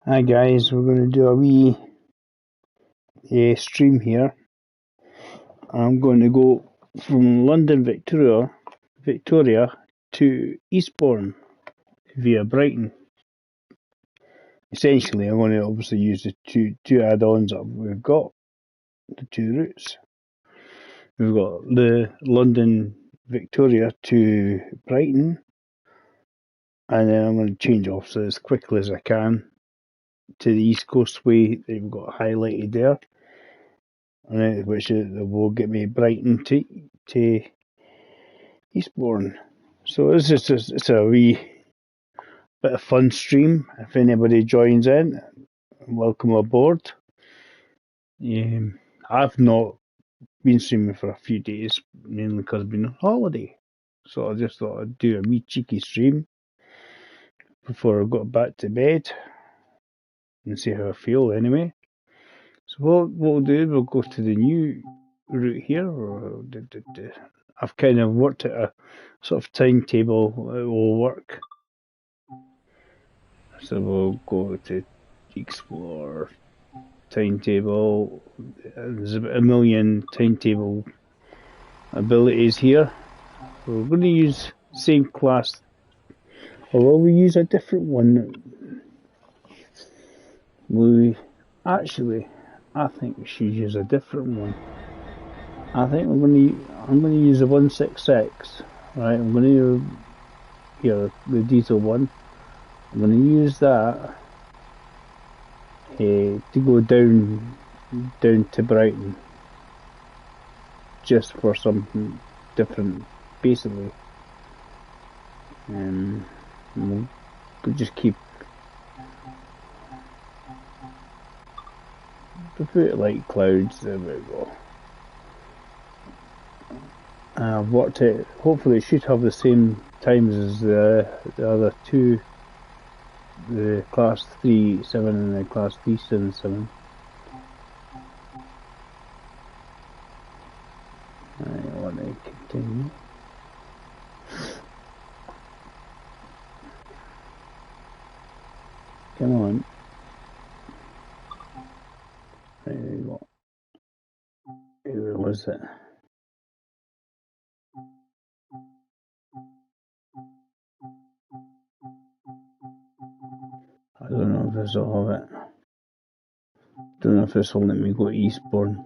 Hi guys, we're going to do a wee stream here. I'm going to go from London, Victoria to Eastbourne via Brighton. Essentially, I'm going to obviously use the two add-ons that we've got, the two routes. We've got the London, Victoria to Brighton, and then I'm going to change off so as quickly as I can to the East Coast way that we've got highlighted there. And which will get me Brighton to Eastbourne. So this is just, it's a wee bit of fun stream. If anybody joins in, welcome aboard. I've not been streaming for a few days, mainly because I've been on holiday. So I just thought I'd do a wee cheeky stream before I got back to bed and see how I feel anyway. So what we'll do, we'll go to the new route here. I've kind of worked at a sort of timetable it will work. So we'll go to explore timetable. There's about a million timetable abilities here. We're going to use same class, or will we use a different one? I think we should use a different one. I think I'm going to use a 166. Right, I'm going to use here the diesel one. I'm going to use that to go down to Brighton, just for something different, basically. We'll just keep the light clouds. There we go. I've worked it. Hopefully, it should have the same times as the other two, the class 3-7 and the class 3-7-7. I want to continue. Come on. There we go. Where was it? I don't know if this will have it. Don't know if this will let me go to Eastbourne.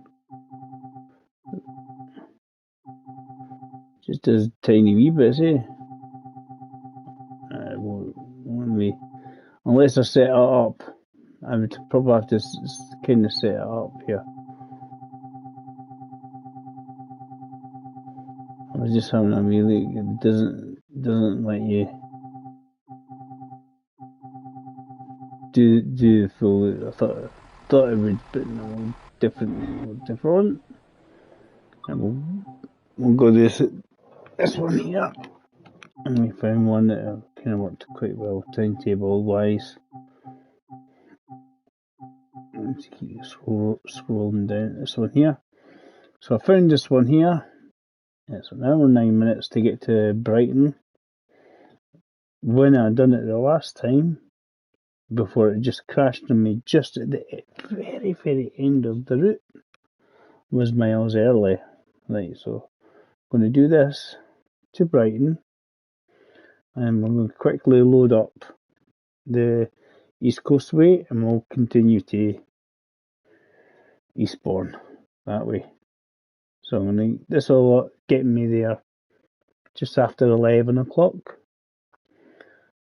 Just does tiny wee bits, eh? Unless I set it up, I would probably have to kind of set it up here. I was just having a wee look. It doesn't let you do the full loop. I thought it would, but no, different. And we'll go this one here. And we found one that kind of worked quite well timetable wise. Let's keep scrolling down. This one here. So I found this one here. It's an hour and 9 minutes to get to Brighton. When I done it the last time, before it just crashed on me just at the very, very end of the route, was miles early. Right, so I'm going to do this to Brighton, and we're going to quickly load up the East Coast way, and we'll continue to Eastbourne that way. So this will get me there just after 11 o'clock,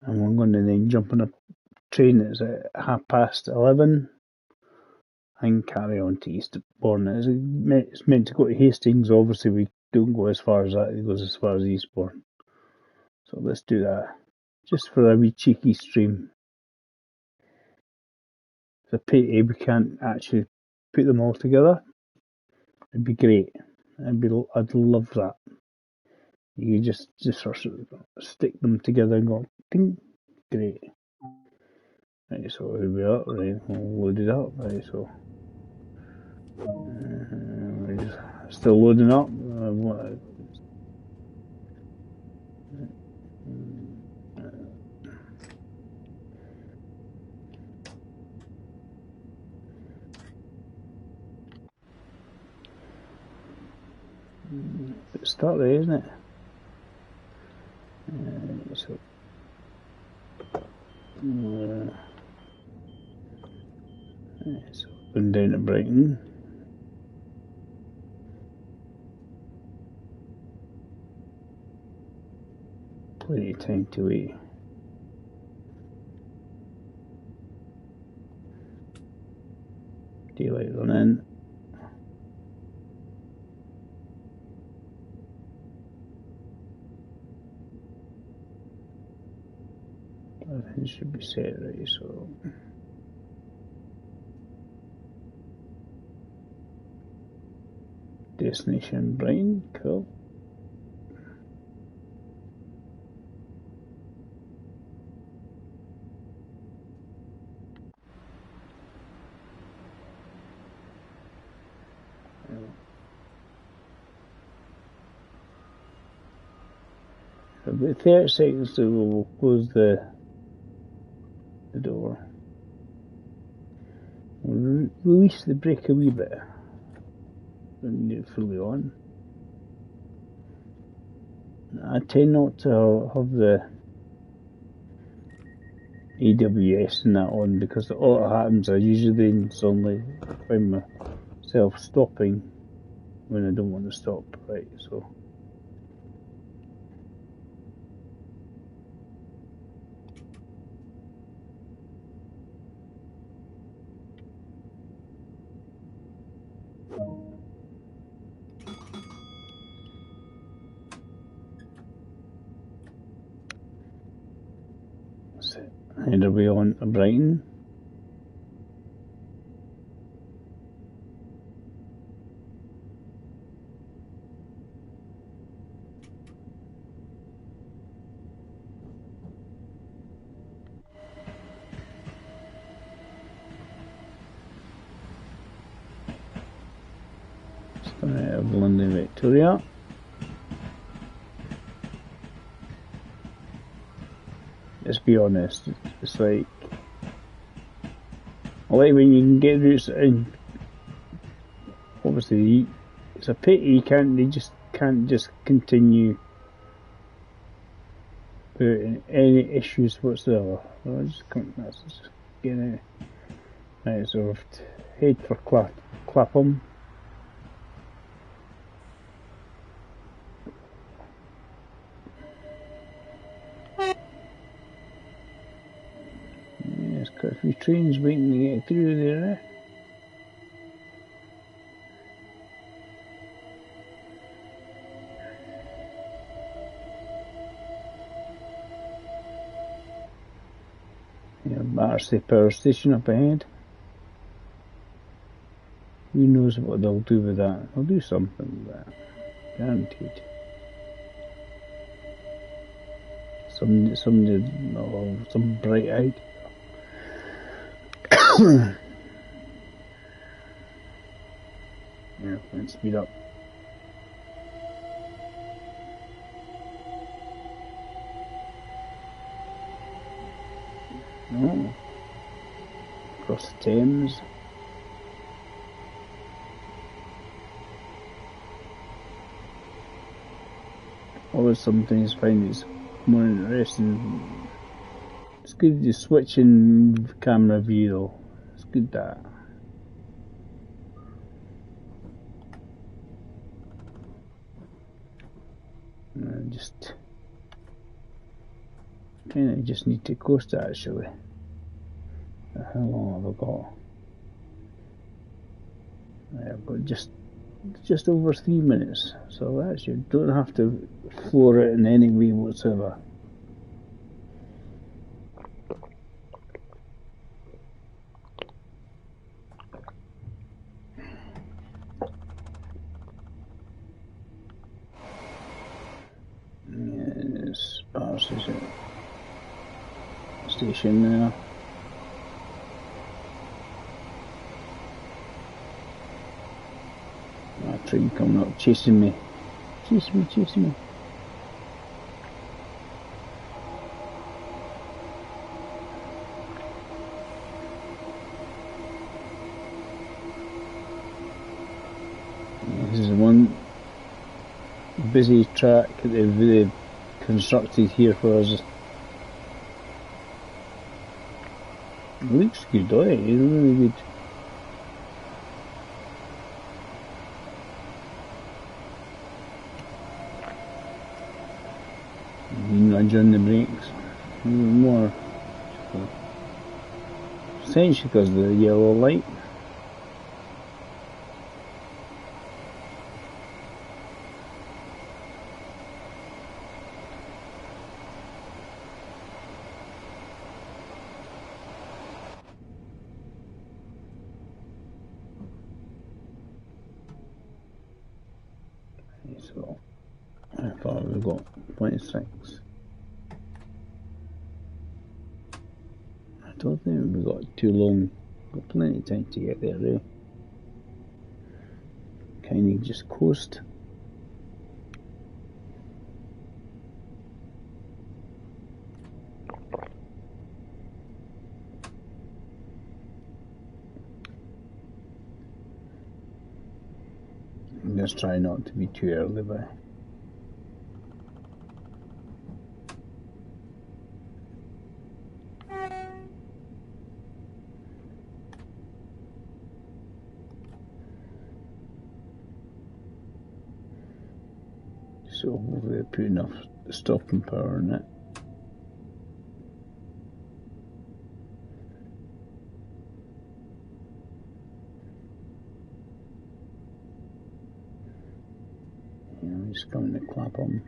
and we're going to then jump on a train that's at 11:30 and carry on to Eastbourne. It's meant to go to Hastings. Obviously, we don't go as far as that. It goes as far as Eastbourne. So let's do that, just for a wee cheeky stream. It's a pity we can't actually put them all together. It'd be great. I'd love that. You just sort of stick them together and go, ding, great. Right, so here we are. Right, we'll load it up. Right, so we're just still loading up. It's start there, isn't it? So going down to Brighton. Plenty of time to wait. Daylight run in. Everything should be set right, so destination Brighton, cool. About 30 seconds to go, we'll close the door. We'll release the brake a wee bit. Don't need it fully on. I tend not to have the AWS and that on because all that happens, I usually then suddenly find myself stopping when I don't want to stop, right, so. And are we on to Brighton? Coming out of London Victoria. Let's be honest, it's like when you can get routes in. Obviously, it's a pity they just can't continue without any issues whatsoever. So that's just getting it. Right, so we've head for Clapham. There's quite a few trains waiting to get through there. Battersea Power Station up ahead. Who knows what they'll do with that? They'll do something with that. Guaranteed. Some bright idea. Yeah, let's speed up. No. Across the Thames. Always sometimes find it's more interesting. It's good to switch in camera view though. It's good that. Just kinda just need to coast it actually. How long have I got? I've got just over 3 minutes, so that's you don't have to floor it in any way whatsoever. Yes, Battersea station there. Train coming up, chasing me. Chase me. This is the one busy track that they've constructed here for us. It looks good, doesn't it? It's really good. Nudge on the brakes. A little more. Essentially because of the yellow light. So, how far have we got? 26. I don't think we've got too long. Got plenty of time to get there, eh? Kind of just coast. Just try not to be too early by. So hopefully I put enough stopping power in it. Yeah, I'm just coming to Clapham.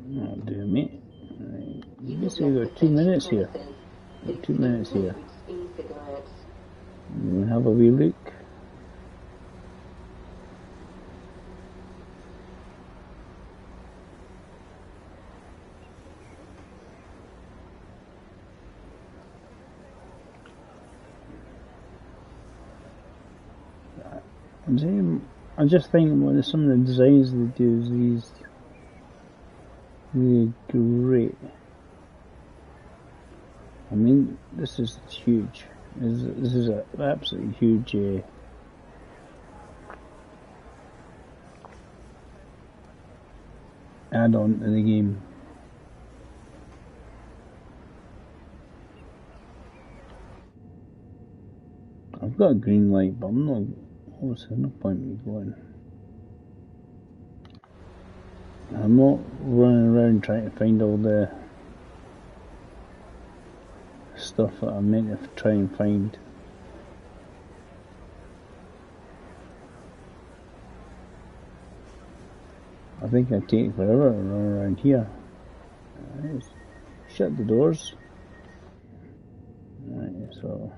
That'll do, mate. Right. You basically got 2 minutes here. Got 2 minutes here. We'll have a wee look. I'm just thinking about some of the designs they do is these really great. I mean, this is huge. This is an absolutely huge add-on to the game. I've got a green light, but I'm not. Obviously, no point in me going. I'm not running around trying to find all the stuff that I'm meant to try and find. I think I take forever to run around here. Right, shut the doors. Right, so.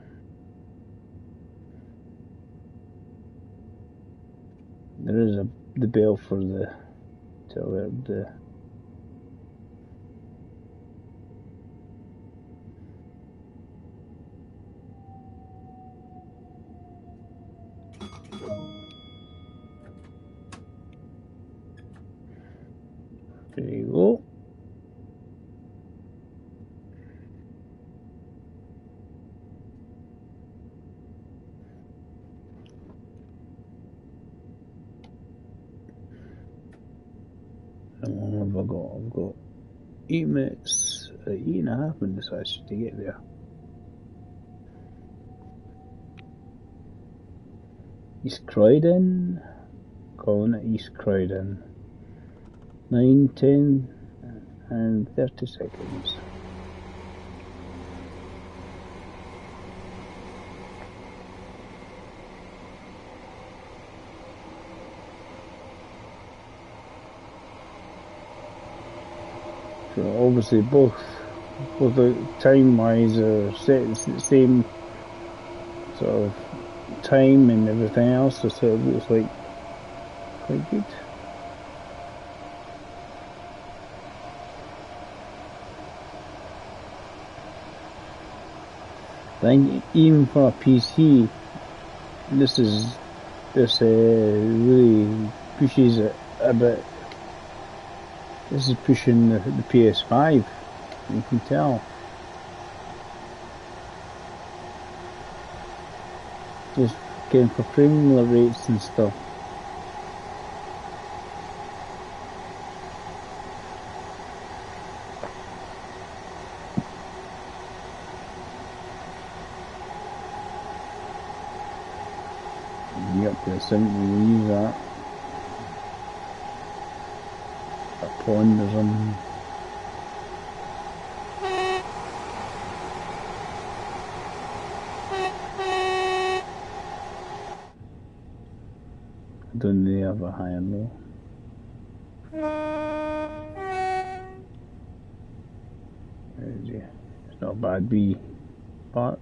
There is the bell for the to alert the there you go. How long have I got? I've got 8 minutes, 8.5 minutes actually to get there. East Croydon, calling it East Croydon. 9, 10 and 30 seconds. So obviously both the time-wise are set the same sort of time and everything else, so it looks like quite good. I think even for a PC, this is This really pushes it a bit. This is pushing the PS5, you can tell. Just getting for premium rates and stuff. You up to the 70, we use that. A pond or something. Don't they have a high and low? It's not a bad B part.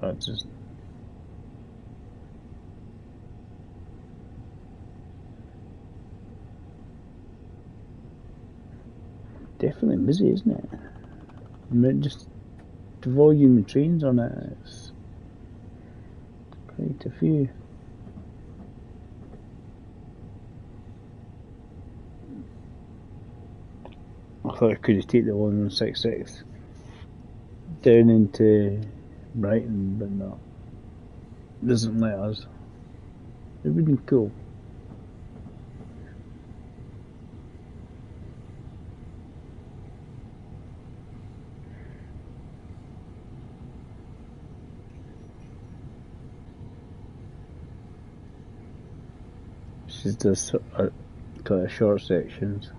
But just definitely busy, isn't it? I mean, just the volume of trains on it, it's quite a few. I thought I could have taken the 166 down into Brighton, but no. It doesn't let us. It would be cool. This is just kind of short sections.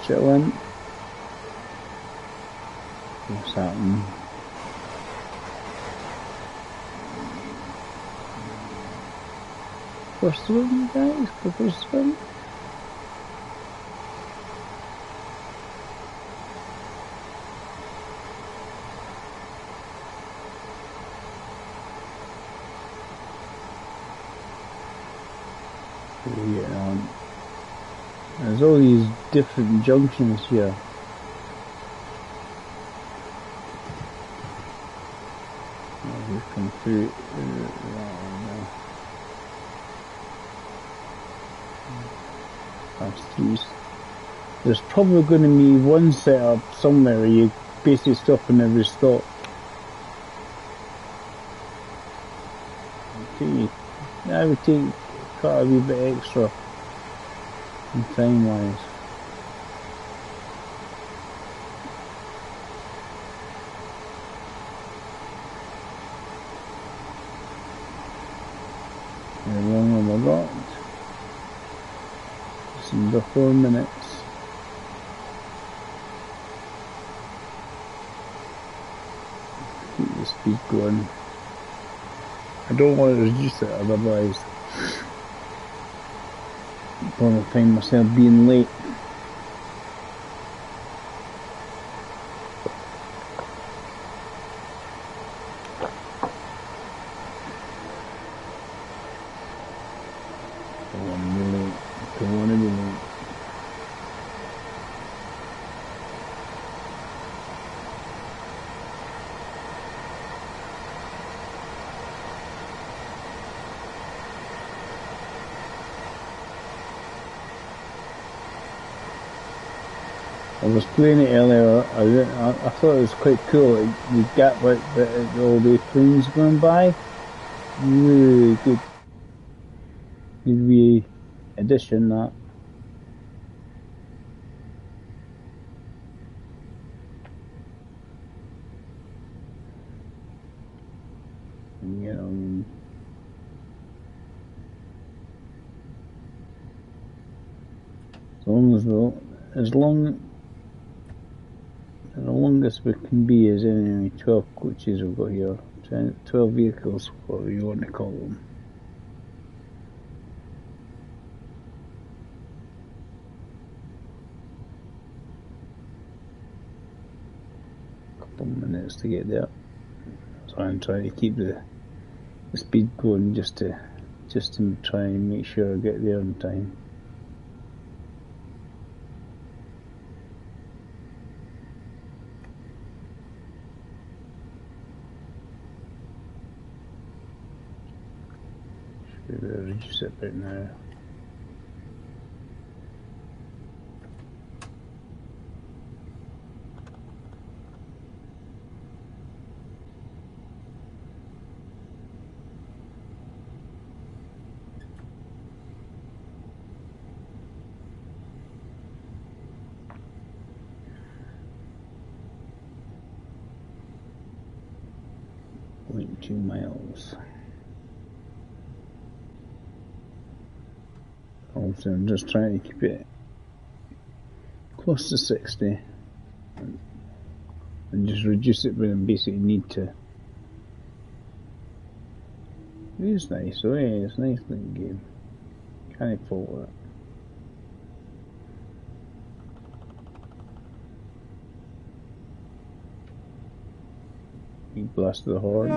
Chilling. What's happening? First one, guys? The first one? Yeah, there's all these different junctions here. We've come through. Past these. There's probably going to be one setup somewhere where you basically stop in every stop. Okay. That would take quite a wee bit extra in time wise. How long have I got? Just under 4 minutes. Keep the speed going. I don't want to reduce it, otherwise I'm going to find myself being late. Don't want to be late. Don't want to be late. I was playing it earlier. I thought it was quite cool. You get like all the planes going by. Really good. Good wee addition that. You know. The longest we can be is anyway 12 coaches we've got here. 12 vehicles, whatever you want to call them. couple of minutes to get there. So I'm trying to keep the speed going just to try and make sure I get there on time. Should we reduce it right now? .2 miles. Also, I'm just trying to keep it close to 60 and just reduce it when I basically need to. It is nice, though, yeah, it's a nice little game. Can't fault it. You blast the horn.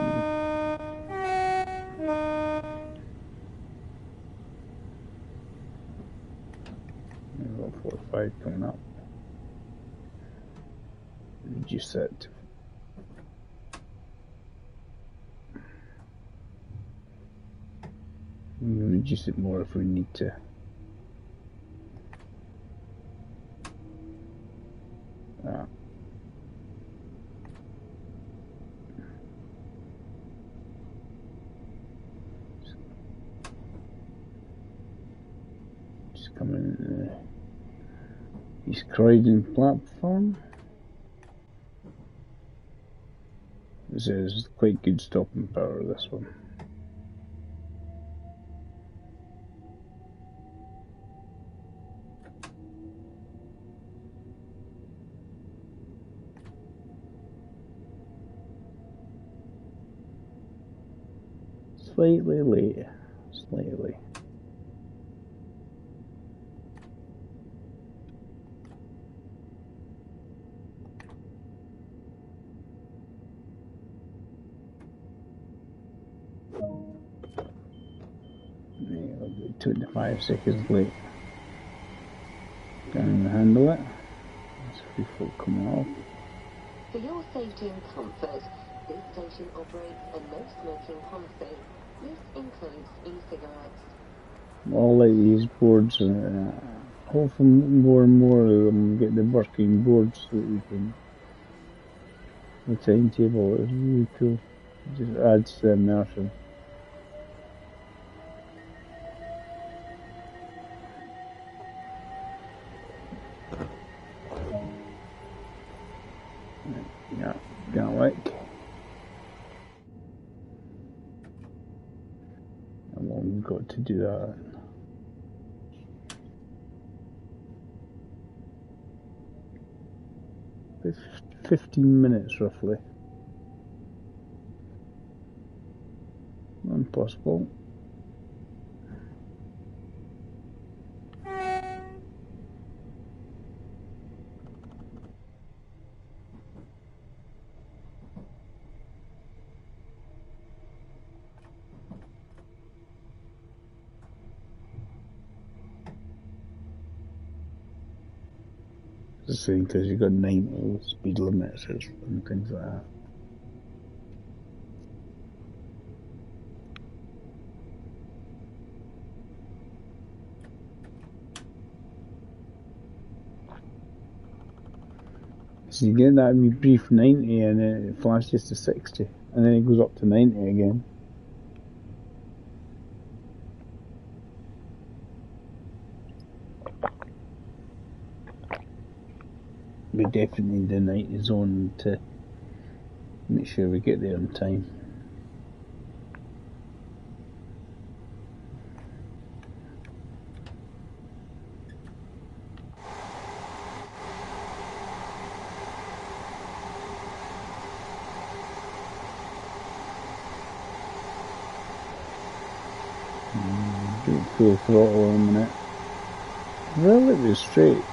We've got 45 coming up. Reduce it. We'll reduce it more if we need to. Just coming in the East Croydon platform. This is quite good stopping power, this one. Slightly late, slightly. Yeah, I'll be 25 seconds late. Can I handle it? There's a few folk coming off. For your safety and comfort, this station operates a no-smoking policy. This includes e-cigarettes. All like these boards, hopefully more and more of them get the working boards so that we can. The timetable is really cool. It just adds to the immersion. Yeah, can't wait. How long we've got to do that? 15 minutes roughly. Impossible. The same because you've got 90 speed limits and things like that. So you get that wee brief 90 and then it flashes to 60 and then it goes up to 90 again. We definitely need the 90 zone to make sure we get there on time. Do full throttle in a minute. Relatively straight.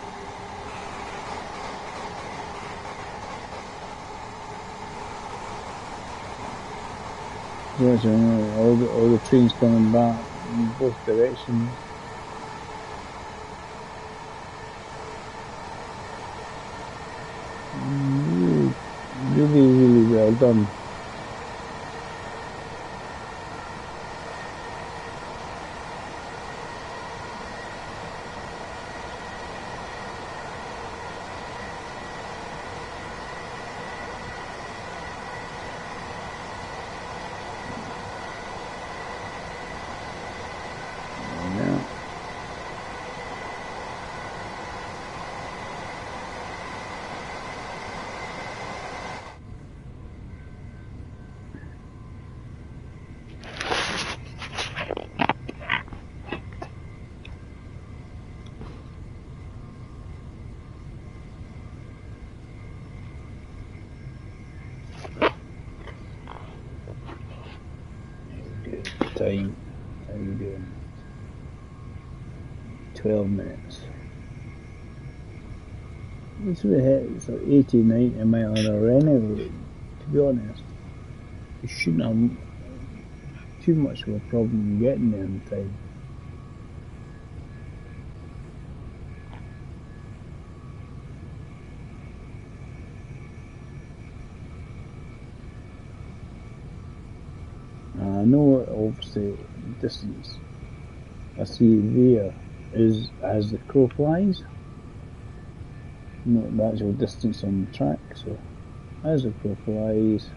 So, all the trains coming back in both directions. Really well done. Time, how you doing? 12 minutes. It's like 80, 90 mile an hour anyway, to be honest. You shouldn't have too much of a problem getting there in time. I know obviously distance I see there is as the crow flies, not the actual distance on the track, so as the crow flies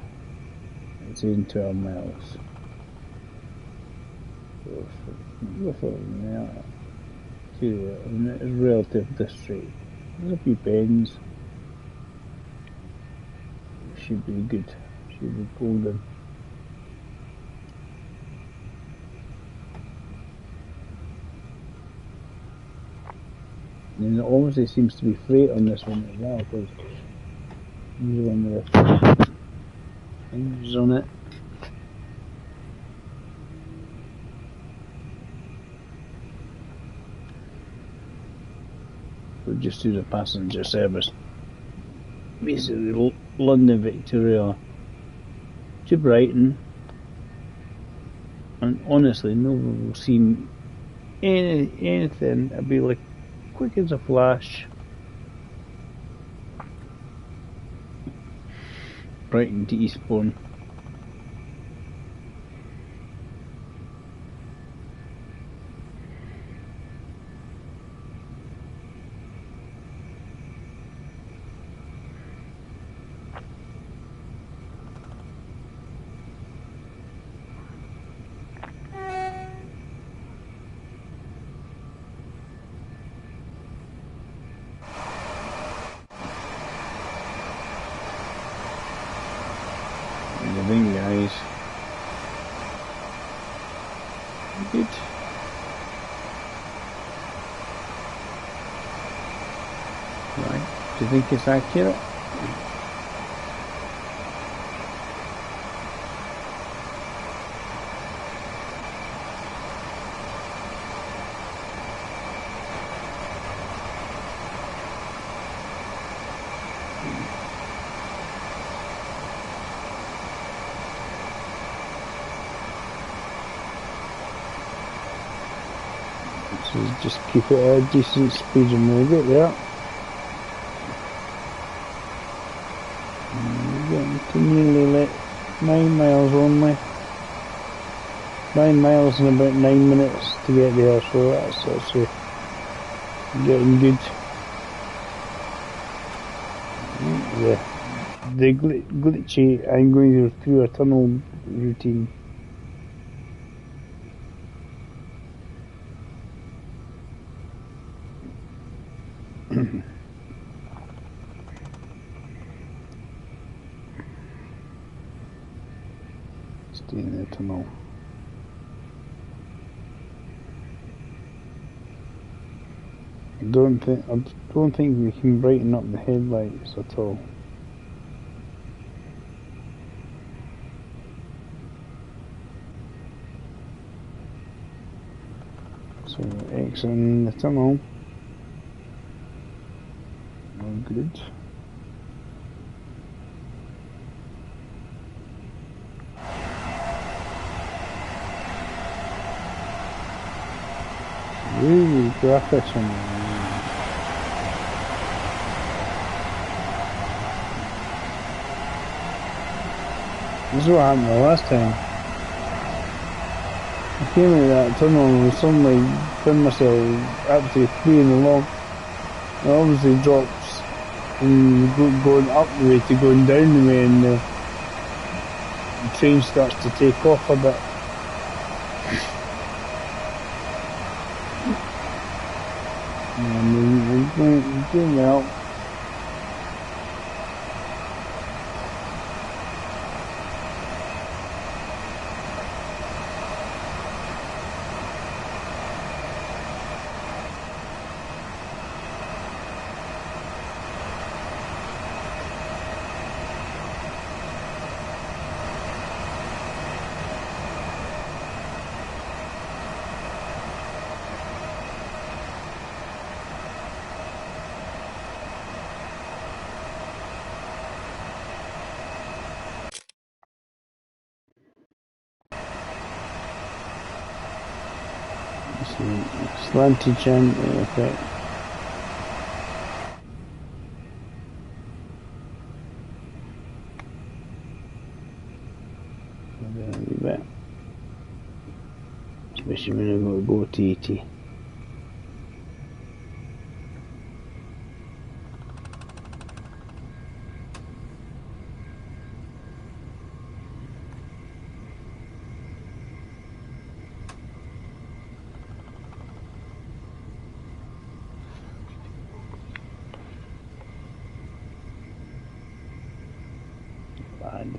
it's in 12 miles. Yeah, it's relative this straight. There's a few bends. Should be good. Should be golden. And it obviously seems to be freight on this one as well, because there's one with the hinges on it. We'll just do the passenger service. Basically, London Victoria to Brighton, and honestly, no one will see anything. It'll be like quick as a flash. Brighton to Eastbourne. The wing guys. Good. Right. Do you think it's accurate? So just keep it at a decent speed and we'll get there. We're getting to nearly 9 miles only. 9 miles in about 9 minutes to get there, so that's getting good. The glitchy, I'm going through a tunnel routine. Stay in the tunnel. I don't think we can brighten up the headlights at all. So exiting the tunnel. All good. Really graphics on it. This is what happened the last time. I came into that tunnel and suddenly found myself absolutely fleeing along. It obviously drops and going up the way to going down the way, and the train starts to take off a bit. And we're doing well. Slanty chin effect. A wee bit. Especially when I've got to go to 80. Bad.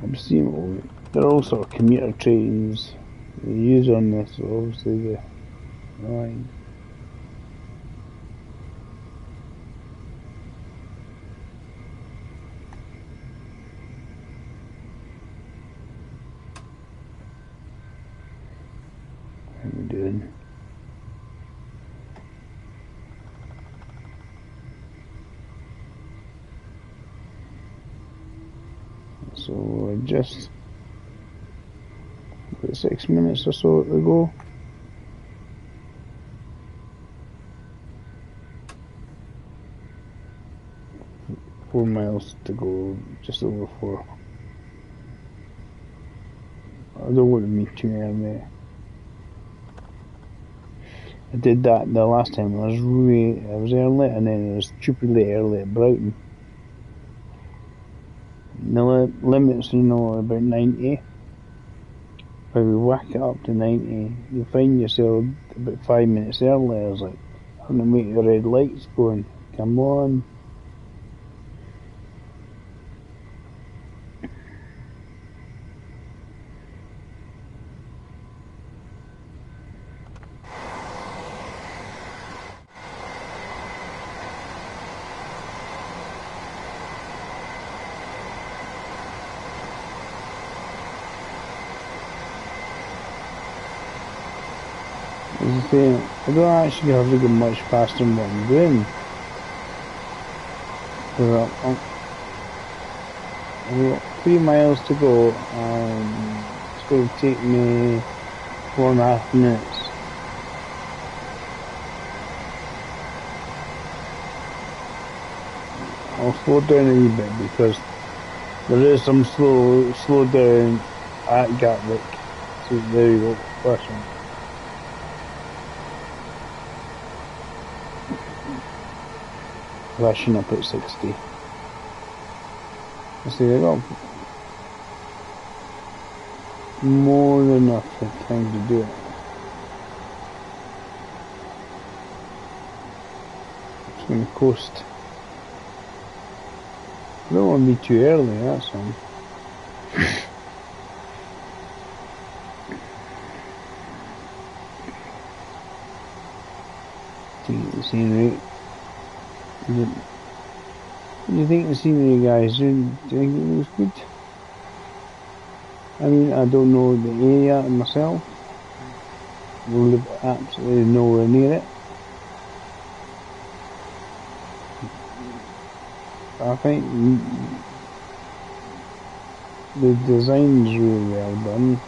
I'm seeing they're all sort of commuter trains they use on this, so obviously the line. What are we doing? So we're just about 6 minutes or so to go. Four miles to go, just over 4. I don't want to be too early. I did that the last time. I was early, and then I was stupidly early at Brighton. The limit's, about 90. If we whack it up to 90, you find yourself about 5 minutes early. I was like, I'm gonna make the red lights going. Come on. As I say, I don't actually have to go much faster than what I'm doing. I've got 3 miles to go, and it's going to take me 4.5 minutes. I'll slow down a wee bit because there is some slow down at Gatwick. So there you go, first one. Flashing up at 60. I see, I got more than enough time to do it. I'm just going to coast. I don't want to be too early, that's all. Take the scenery. What do you think the scenery, guys? Do you think it was good? I mean, I don't know the area myself. We live absolutely nowhere near it. I think the design's really well done.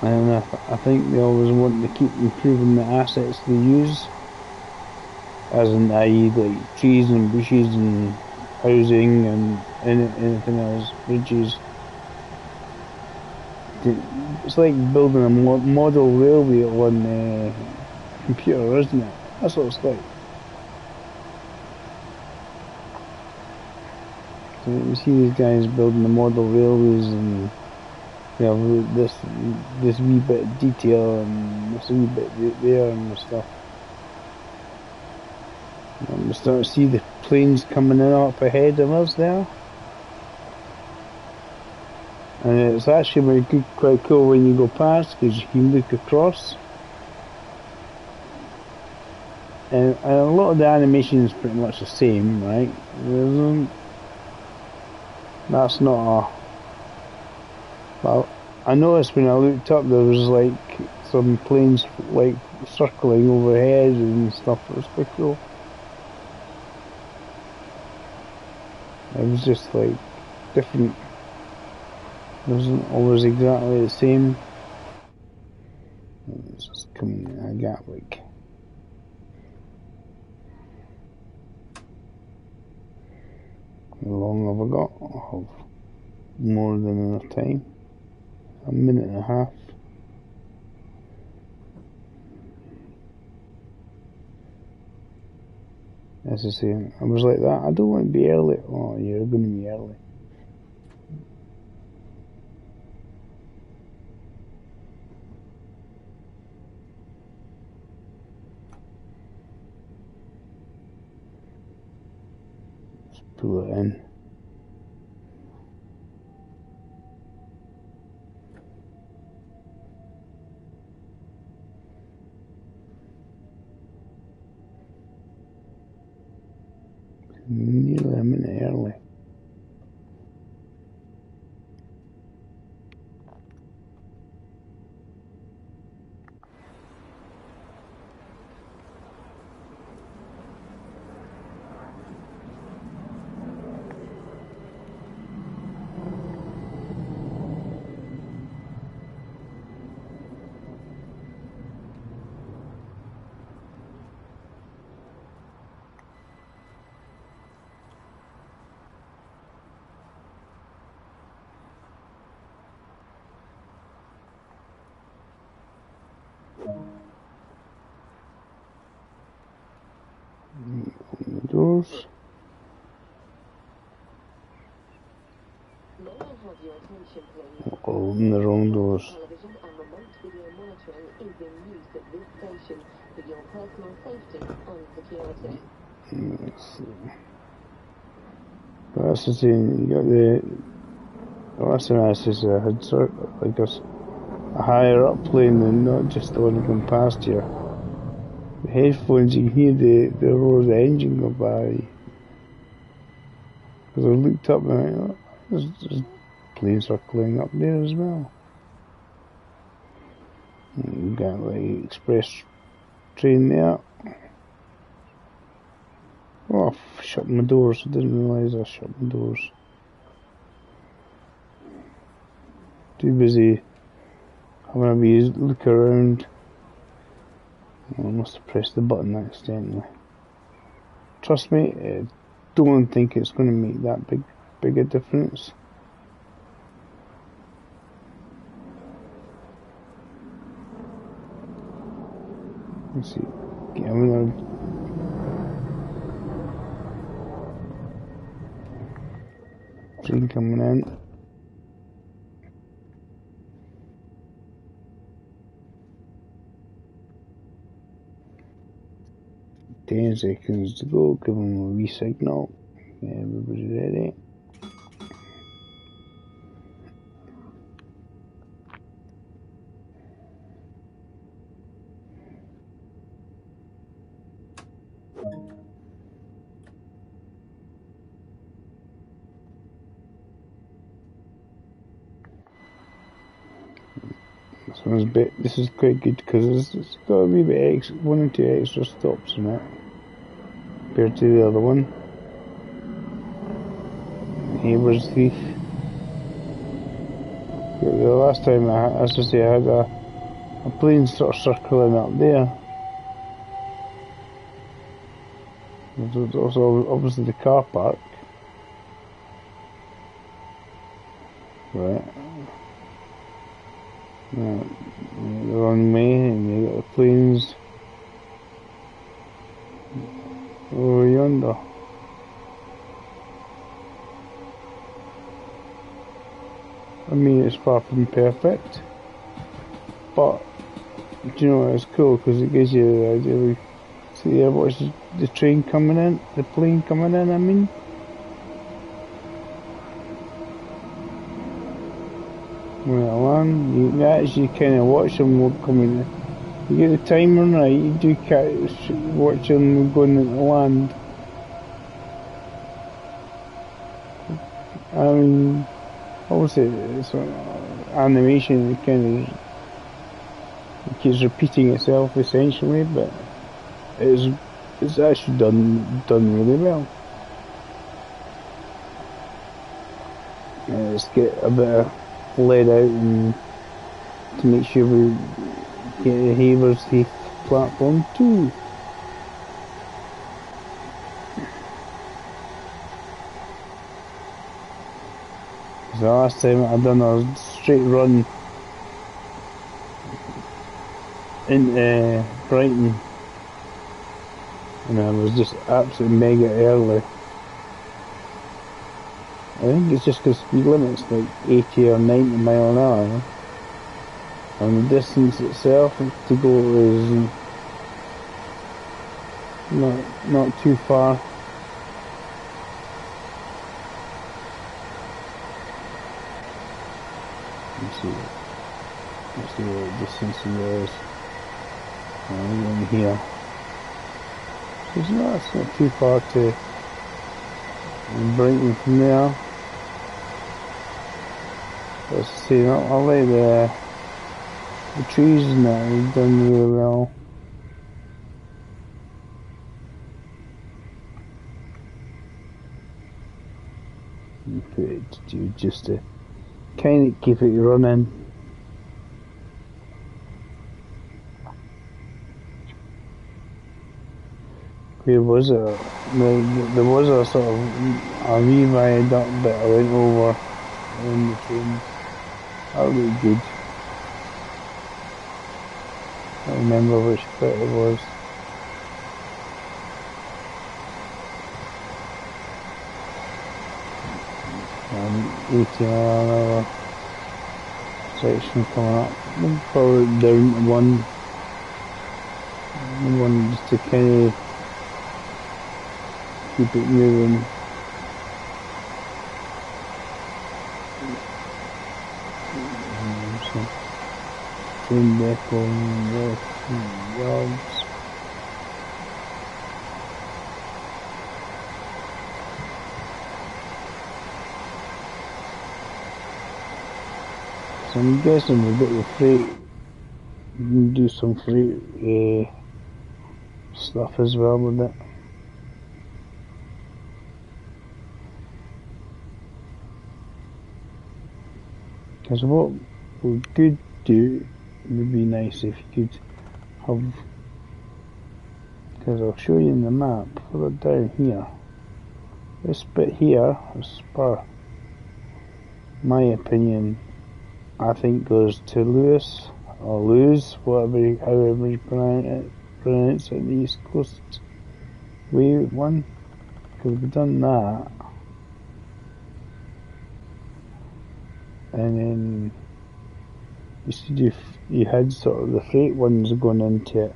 And I think they always want to keep improving the assets they use, as in i.e. like trees and bushes and housing and anything else, bridges. It's like building a model railway on a computer, isn't it? That's what it's like. So you see these guys building the model railways, and you have this wee bit of detail and this wee bit there and stuff. And we start to see the planes coming in up ahead of us there. And it's actually quite cool when you go past, because you can look across. And a lot of the animation is pretty much the same, right? That's not a... Well, I noticed when I looked up there was like some planes like circling overhead and stuff. It was quite cool. It was just like different. It wasn't always exactly the same. It's just coming in a Gatwick. How long have I got? I have more than enough time. A minute and a half. As I say, I was like that. I don't want to be early. Oh, you're going to be early. Let's pull it in. Nearly a minute early. Open the doors. May I have your attention, please? Open the wrong doors. Television and remote video monitoring is in use at this station for your personal safety and security. Let's see. That's the thing. You got the last time I said I had sort of like a higher up plane than not just the one going past here. The headphones, you can hear the roar of the engine go by. Because I looked up and I thought, there's planes circling up there as well. And you got like express train there. Oh, I've shut my doors. I didn't realise I shut my doors. Too busy having a wee look around. I must have pressed the button accidentally. Trust me, I don't think it's going to make that big a difference. Let's see. Yeah, I'm gonna... Train coming in. Ten seconds to go, give them a wee signal. Everybody ready? This is quite good because it's got a wee bit one or two extra stops in it compared to the other one. Hayward's Heath. The last time I had a A plane sort of circling up there. There's also obviously the car park. Right. The runway, and you got the planes over yonder. I mean, it's far from perfect, but do you know what, it's cool because it gives you the idea of, see there, watch the train coming in, the plane coming in, I mean. When it lands, you can actually kind of watch them coming in. You get the timing right, you do watch them going into land. I mean, obviously it's animation, it kind of it keeps repeating itself essentially, but it's actually done really well. Let's get a bit of lead out and to make sure we get the Havers Heath platform too. The last time I done a straight run into Brighton, and I was just absolutely mega early. I think it's just because speed limit's like 80 or 90 mile an hour, and the distance itself to go is not too far. Let's see what the distance is. In here. So it's not too far to Brighton from there. Let's see, I like the trees and that, they've done really well. You put it to do just to kind of keep it running. There was a sort of a wee viaduct that I went over in the train. That was really good. I don't remember which bit it was. And 80 mile an hour section coming up. We'll probably down to one just to kind of keep it moving. So, train depot and yards. So I'm guessing we've got the freight. We can do some freight stuff as well with it. Because what we could do would be nice if you could have, because I'll show you in the map, further down here, this bit here, as per my opinion, I think goes to Lewis, or Lewes, however you pronounce it, the East Coast Way one, because we've done that. And then you had sort of the freight ones going into it.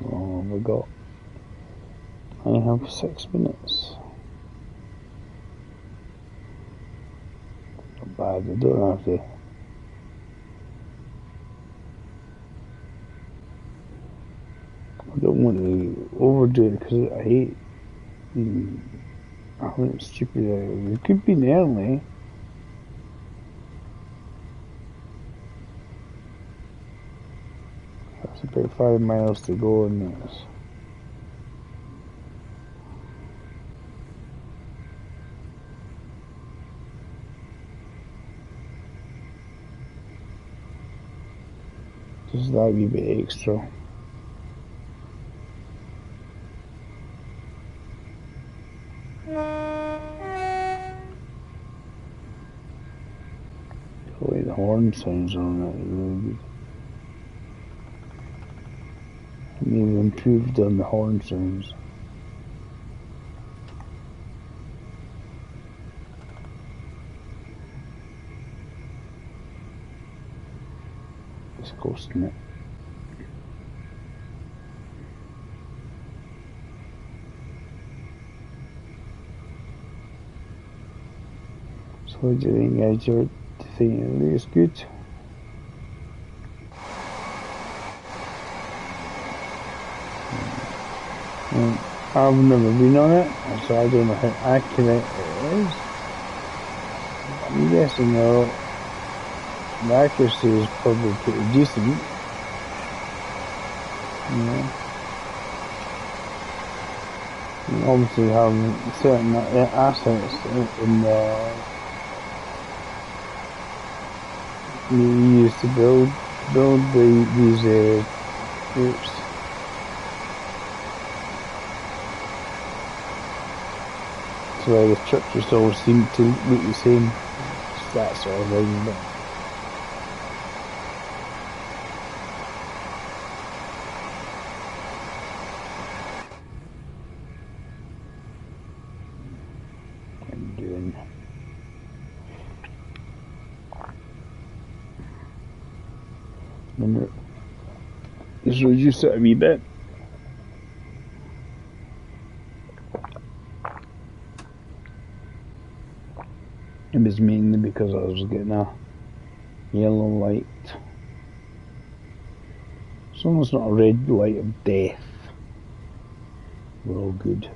Oh, we got. I have 6 minutes. Not bad, I don't have to. I don't want to overdo it because I hate. I think it's stupid. We could be early, It's about 5 miles to go on this. Just that wee bit extra. The way the horn sounds on it is really good. Maybe improved on the horn sounds. It's costing it. So what do you think, guys? Do you think it looks good? I've never been on it, so I don't know how accurate it is. I'm guessing though, the accuracy is probably pretty decent. Yeah. And obviously have certain assets in the you use to build these routes. So the churches all seem to look the same. It's that sort of thing, but I'm doing. Just reduce it a wee bit. It was mainly because I was getting a yellow light. As long as it's not a red light of death, we're all good.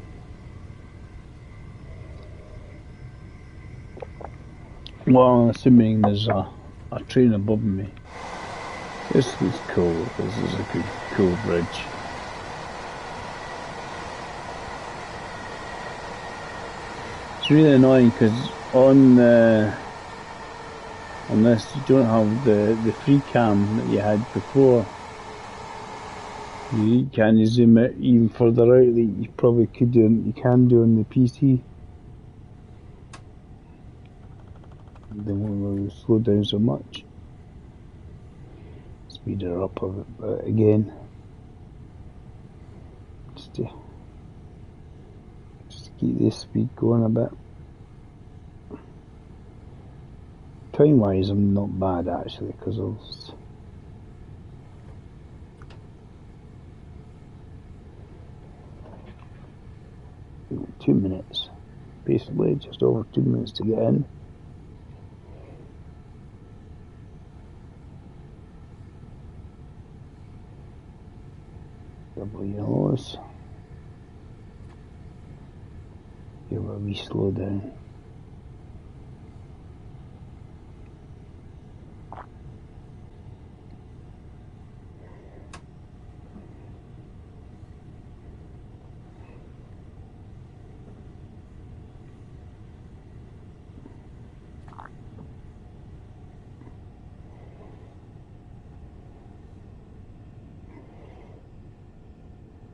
Well, I'm assuming there's a train above me. This is cool. This is a good, cool bridge. It's really annoying because on this you don't have the free cam that you had before. You can zoom it even further out that you probably could do. You can do on the PC. They won't really slow down so much. Speed her up a bit again. Just to keep this speed going a bit. Time wise, I'm not bad actually because of 2 minutes. Basically, just over 2 minutes to get in. Double yellows. Here where we slow down.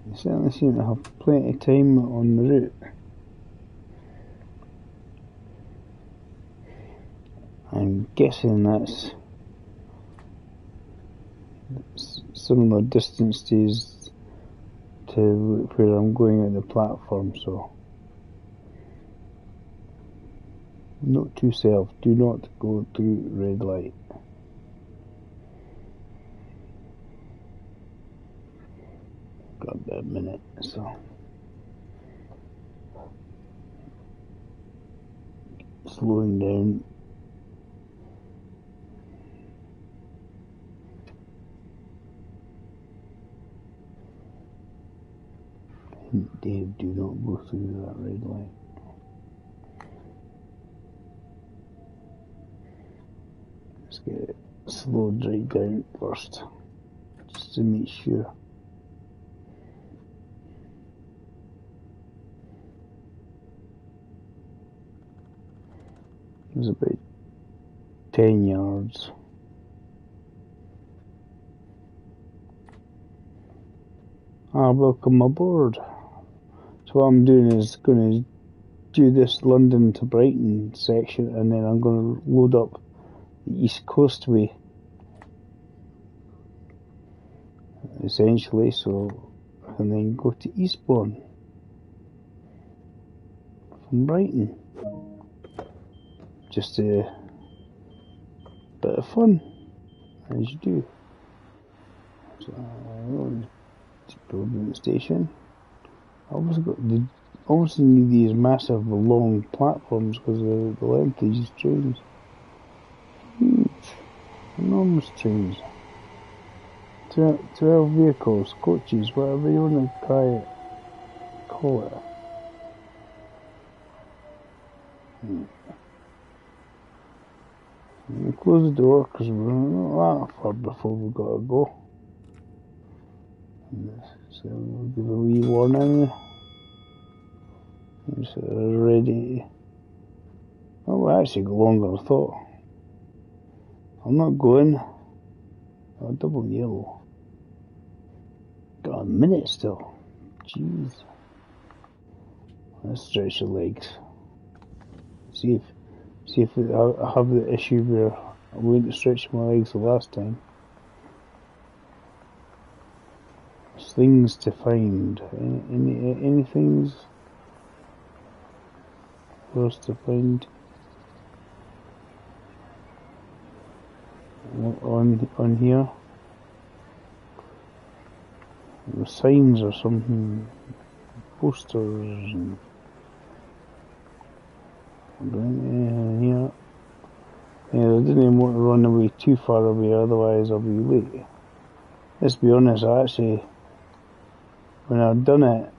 You certainly seem to have plenty of time on the route. I'm guessing that's similar distances to where I'm going at the platform, so note to self, do not go through red light. Got about a minute, so slowing down. Dave, do not go through that red light. Let's get it slowed right down first. Just just to make sure. It's about 10 yards. Welcome aboard. So what I'm doing is going to do this London to Brighton section, and then I'm going to load up the East Coast way, essentially, and then go to Eastbourne from Brighton. Just a bit of fun, as you do. So, building the station. Obviously need these massive long platforms because of the length of these trains. Huge, enormous trains. 12 vehicles, coaches, whatever you want to call it. We'll close the door because we're not that far before we've got to go. So we'll give a wee warning. So ready. Oh, we actually go longer than I thought. I'm not going. Oh, double yellow. Got a minute still. Jeez. Let's stretch the legs. See if I have the issue where I wouldn't stretch my legs the last time. There's things to find. Any things for us to find on here? The signs or something, posters and here. Yeah, I didn't even want to run away too far away, otherwise I'll be late. Let's be honest, when I'd done it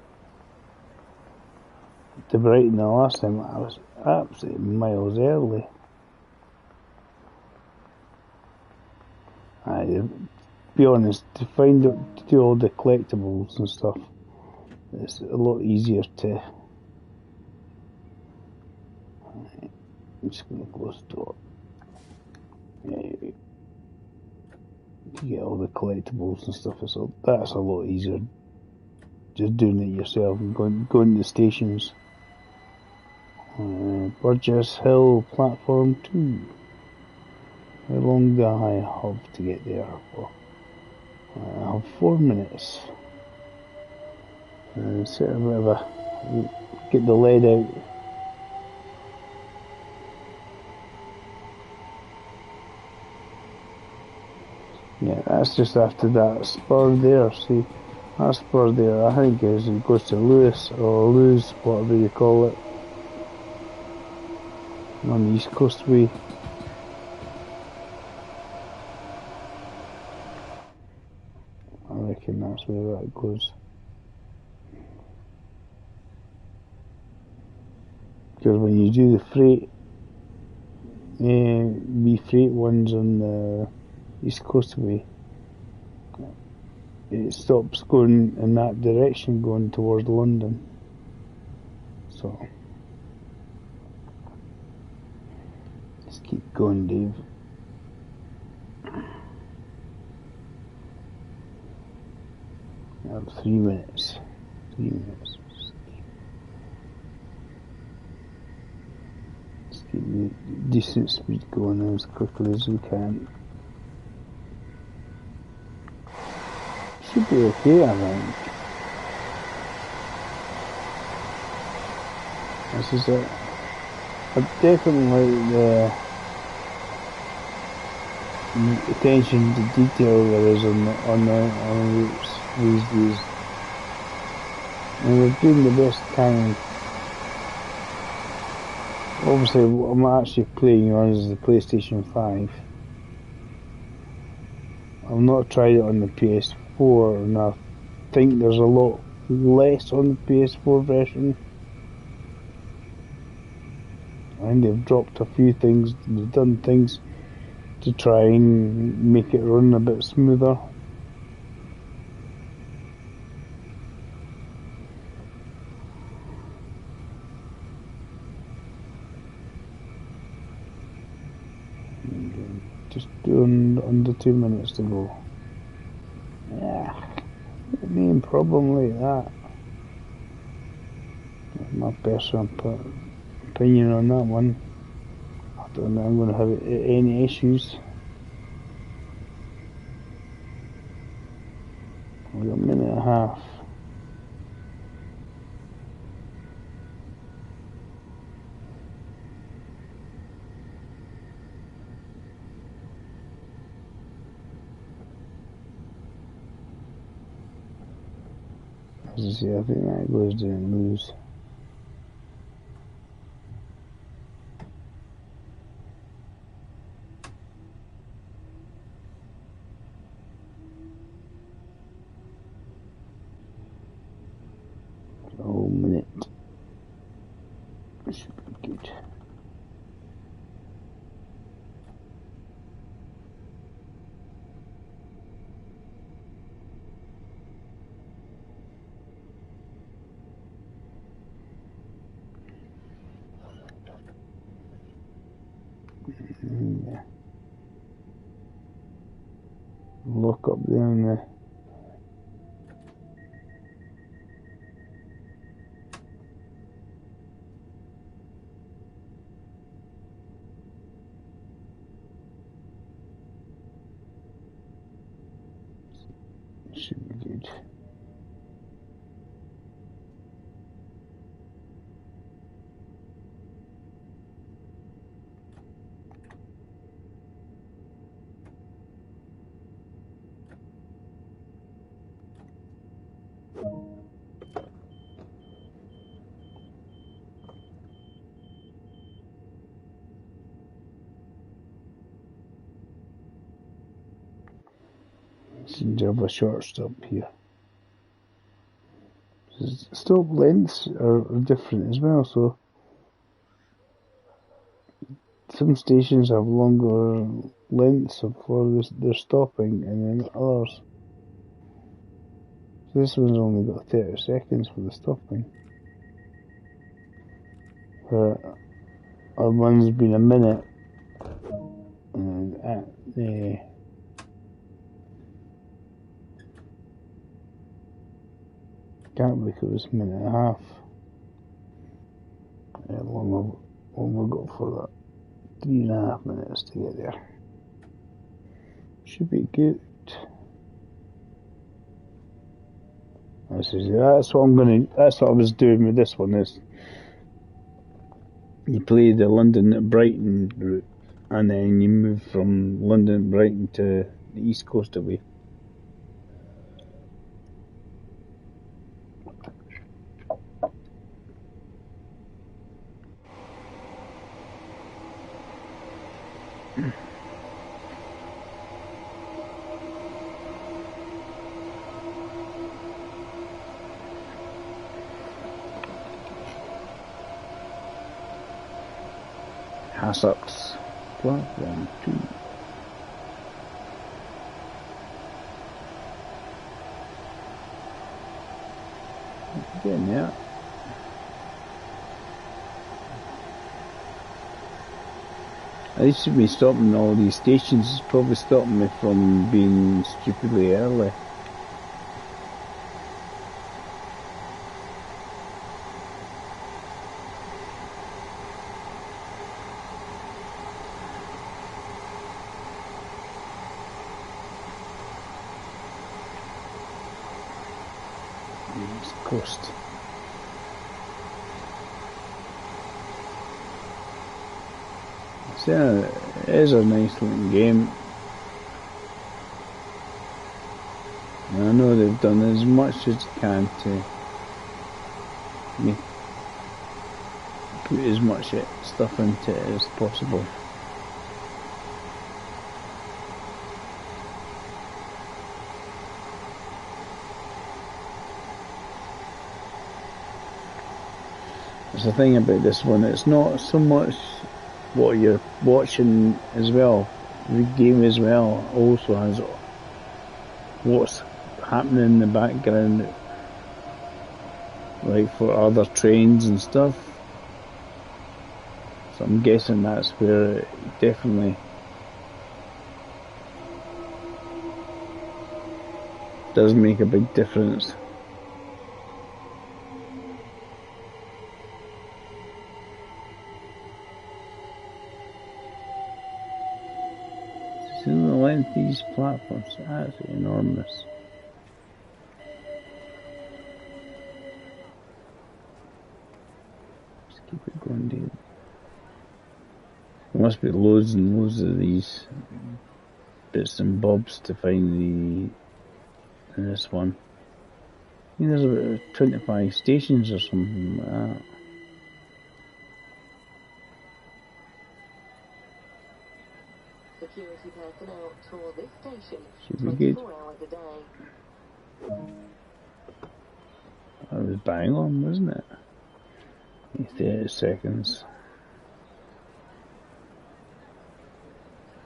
to Brighton the last time, I was absolutely miles early. To be honest, to do all the collectibles and stuff, it's a lot easier to. I'm just going to close the door. Yeah, to get all the collectibles and stuff, that's a lot easier. Just doing it yourself and going to the stations. Burgess Hill Platform 2. How long do I have to get there for? I have 4 minutes. Set a bit of get the lead out. Yeah, that's just after that spur there. See, that spur there, I think it goes to Lewis or Lewes, whatever you call it, on the East Coast way. I reckon that's where that goes. Because when you do the freight, freight ones on the East Coast way, it stops going in that direction, going towards London. So, let's keep going, Dave. I have 3 minutes. 3 minutes. Let's keep the decent speed going as quickly as we can. Should be okay, I think. This is it. I definitely like the attention to detail there is on the routes these days. And we're doing the best can. Obviously, what I'm actually playing on is the PlayStation 5. I've not tried it on the PS4, and I think there's a lot less on the PS4 version. I think they've dropped a few things, they've done things to try and make it run a bit smoother. Just doing under 2 minutes to go. Yeah, the main problem like that. That's my personal opinion on that one. I don't think I'm going to have any issues. We've got a minute and a half. As I say, I think that goes down loose. Oh, minute. Should be good. Yeah. Look up there in the should be good. Seems to have a short stop here. Stop lengths are different as well, so some stations have longer lengths for their stopping, and then others. So this one's only got 30 seconds for the stopping. Our one's been a minute, and at the Gatwick it was a minute and a half. How long have we got for that? 3.5 minutes to get there. Should be good. That's what I was doing with this one. Is you play the London to Brighton route, and then you move from London to Brighton to the East Coast away. Hassocks, platform 2. Getting there. I used to be stopping all these stations. It's probably stopping me from being stupidly early. East Coast. So it is a nice looking game. And I know they've done as much as they can to put as much stuff into it as possible. There's the thing about this one, it's not so much what you're watching as well. The game as well also has what's happening in the background, like for other trains and stuff. So I'm guessing that's where it definitely does make a big difference. See the length of these platforms, absolutely enormous. Just keep it going, dude. There must be loads and loads of these bits and bobs to find in this one. I think there's about 25 stations or something like that. Security personnel tour this station Should be 24 hours a day. That was bang on, wasn't it? 30 seconds.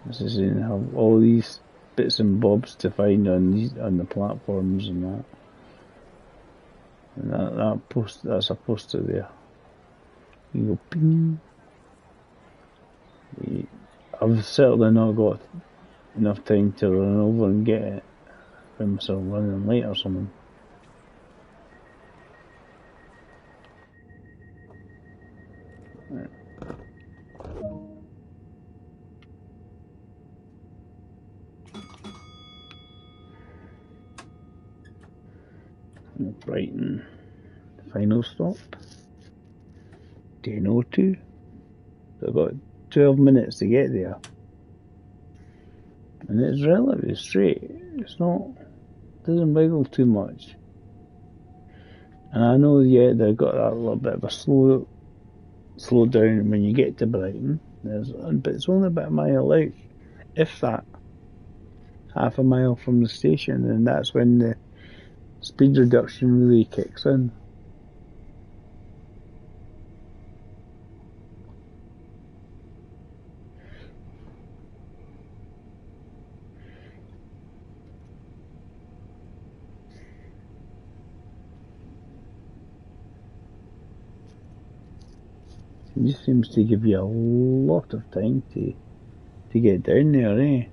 This is in how all these bits and bobs to find on the platforms and that. And that's a poster there. You go ping. I've certainly not got enough time to run over and get it. I find myself running late or something. Right. Brighton, final stop. 10:02. So I've got 12 minutes to get there. And it's relatively straight. It's not, doesn't wiggle too much. And I know, yeah, they've got that little bit of a slow down when you get to Brighton. But it's only about a mile out, if that. Half a mile from the station, and that's when the speed reduction really kicks in. It just seems to give you a lot of time to get down there, eh?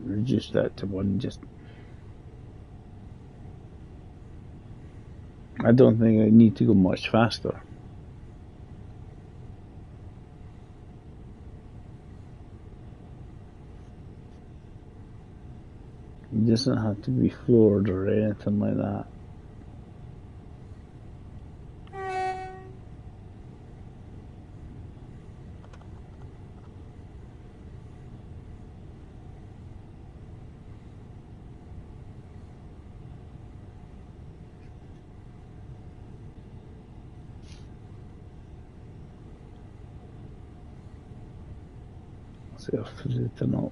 Reduce that to one, just... I don't think I need to go much faster. It doesn't have to be floored or anything like that. So for the tunnel.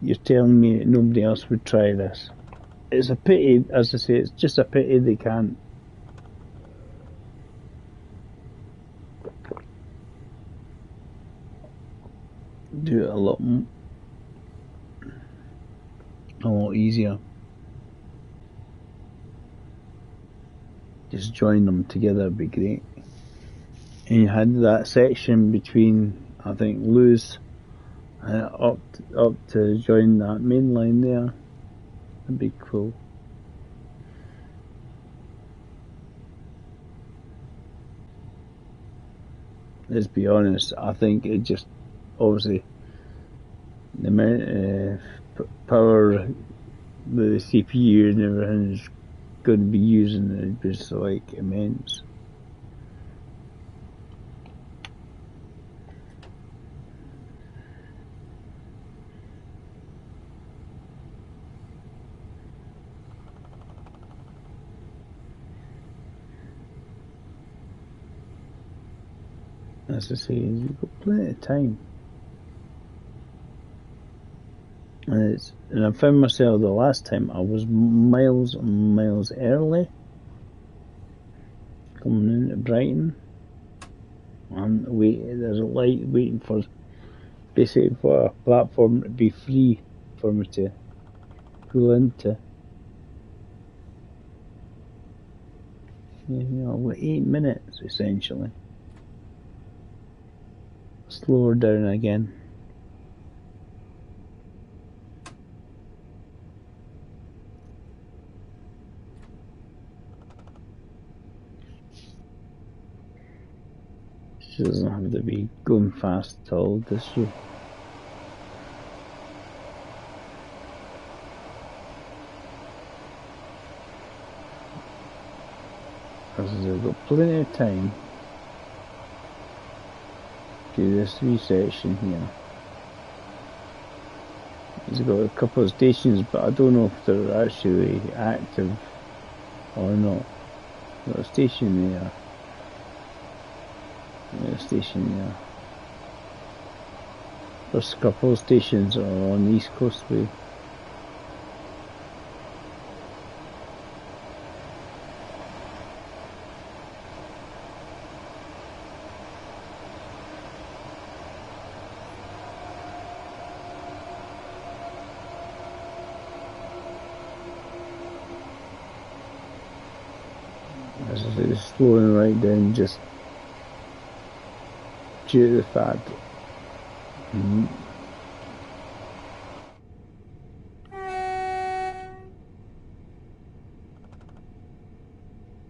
You're telling me that nobody else would try this. It's a pity, as I say, it's just a pity they can't. Do it a lot easier. Just join them together would be great. And you had that section between, I think, Lewes up to join that main line there. That'd be cool. Let's be honest, I think it just, obviously, the amount of power the CPU and everything is going to be using is just like immense. As I say, you've got plenty of time. And I found myself the last time I was miles and miles early coming into Brighton. There's a light waiting for basically for a platform to be free for me to pull into. You know, 8 minutes essentially. Slower down again. She doesn't have to be going fast at all, does she? Because I've got plenty of time to do this wee section here. He's got a couple of stations, but I don't know if they're actually active or not. Got a station there. Got a station there. There's a couple of stations on the East Coast Way. It's slowing right down just due to the fact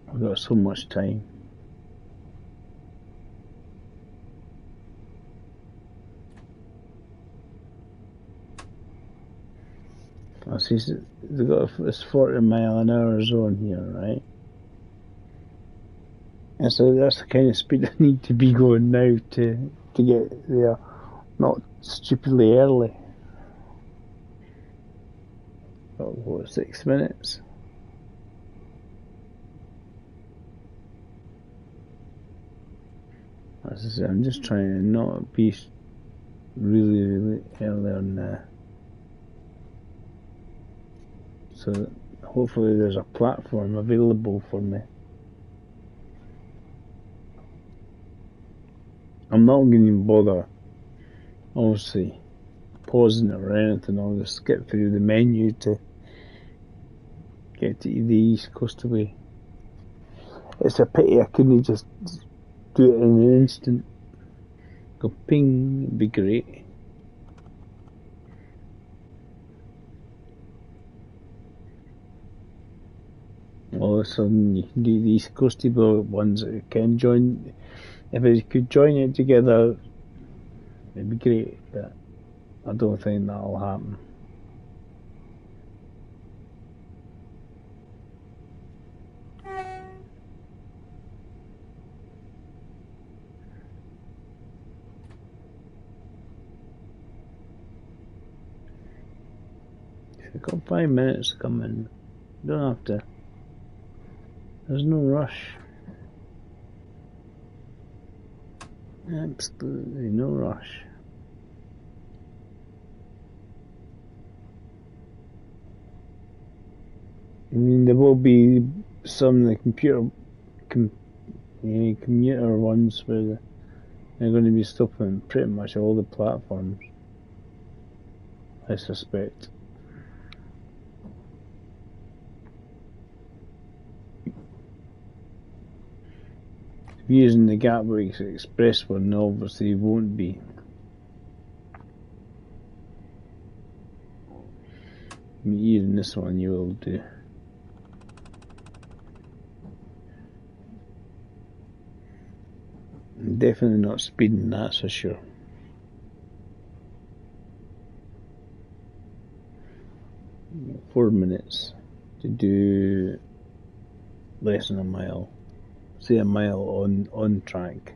I've got so much time. I see they've got this 40-mile-an-hour zone here, right? And so that's the kind of speed I need to be going now to get there, not stupidly early. About what, 6 minutes? As I say, I'm just trying to not be really early on there. So that hopefully there's a platform available for me. I'm not going to bother, obviously, pausing it or anything. I'll just skip through the menu to get to the East Coast Way. It's a pity I couldn't just do it in an instant. Go ping, it'd be great. All of a sudden you can do the East Coast ones that can join. If it could join it together, it'd be great, but I don't think that'll happen. We've got 5 minutes to come in. You don't have to. There's no rush. Absolutely no rush. I mean, there will be some of the commuter ones where they're going to be stopping pretty much all the platforms, I suspect. Using the Gatwick Express one, obviously won't be. Using this one, you will do. Definitely not speeding, that's for sure. Four minutes to do less than a mile. Say a mile on track.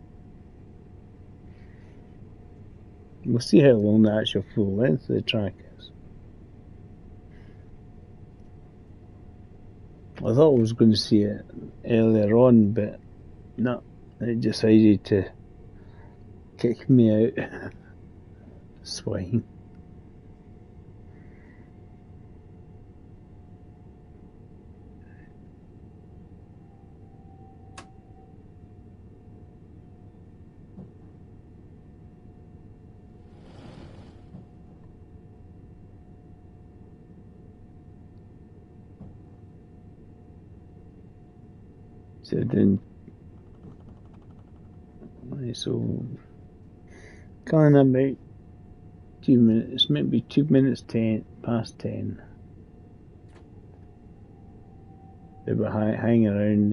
We'll see how long the actual full length of the track is. I thought I was going to see it earlier on, but no, it decided to kick me out. Swine. So then, right, so going about 2 minutes, maybe 2 minutes past 10. They were hanging around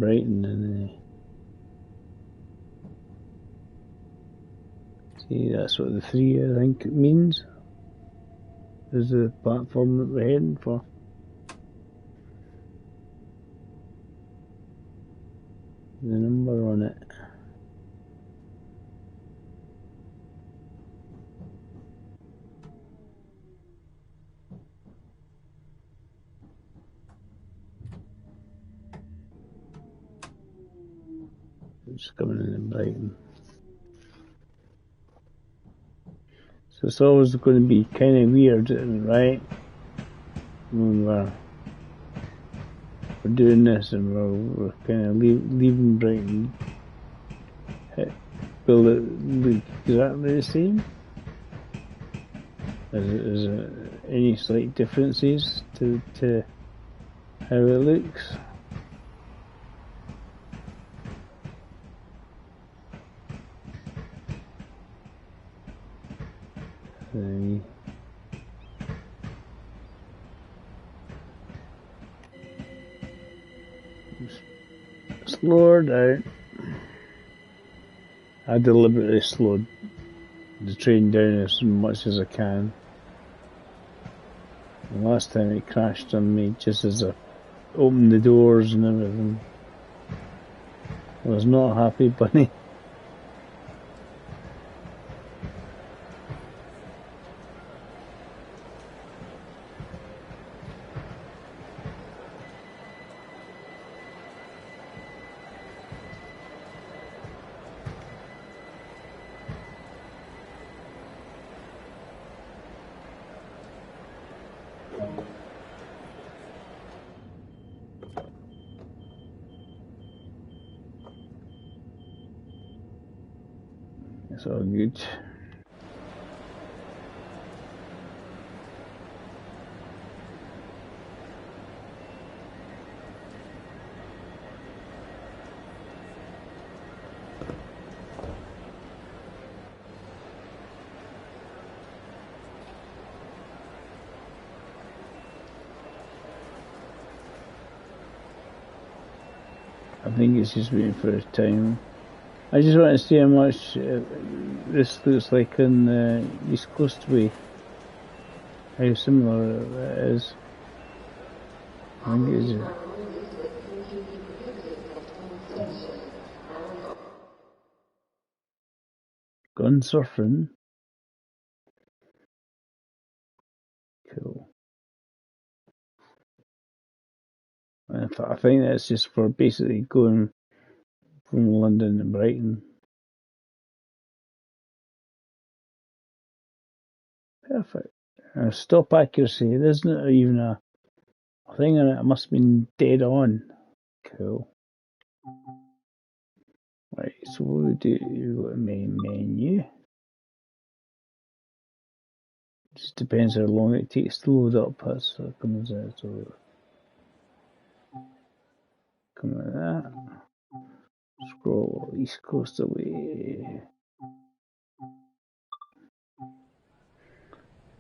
Brighton, and see, that's what the 3, I think, it means. Is the platform that we're heading for. The number on it. It's coming in Brighton. So it's always going to be kind of weird, right? When we're doing this and we're kind of leaving Brighton. Will it look exactly the same? Is there any slight differences to how it looks? Slower down. I deliberately slowed the train down as much as I can. The last time it crashed on me just as I opened the doors and everything. I was not a happy bunny. It's all good. I think it's just waiting for his time. I just want to see how much this looks like on the East Coast Way. How similar it is. I think it's gone surfing. Cool. I think that's just for basically going from London to Brighton. Perfect. Stop accuracy. There's not even a thing on it. It must have been dead on. Cool. Right, so what we do, main menu. Just depends how long it takes to load up. That's what comes out. So come like that. Scroll East Coast away.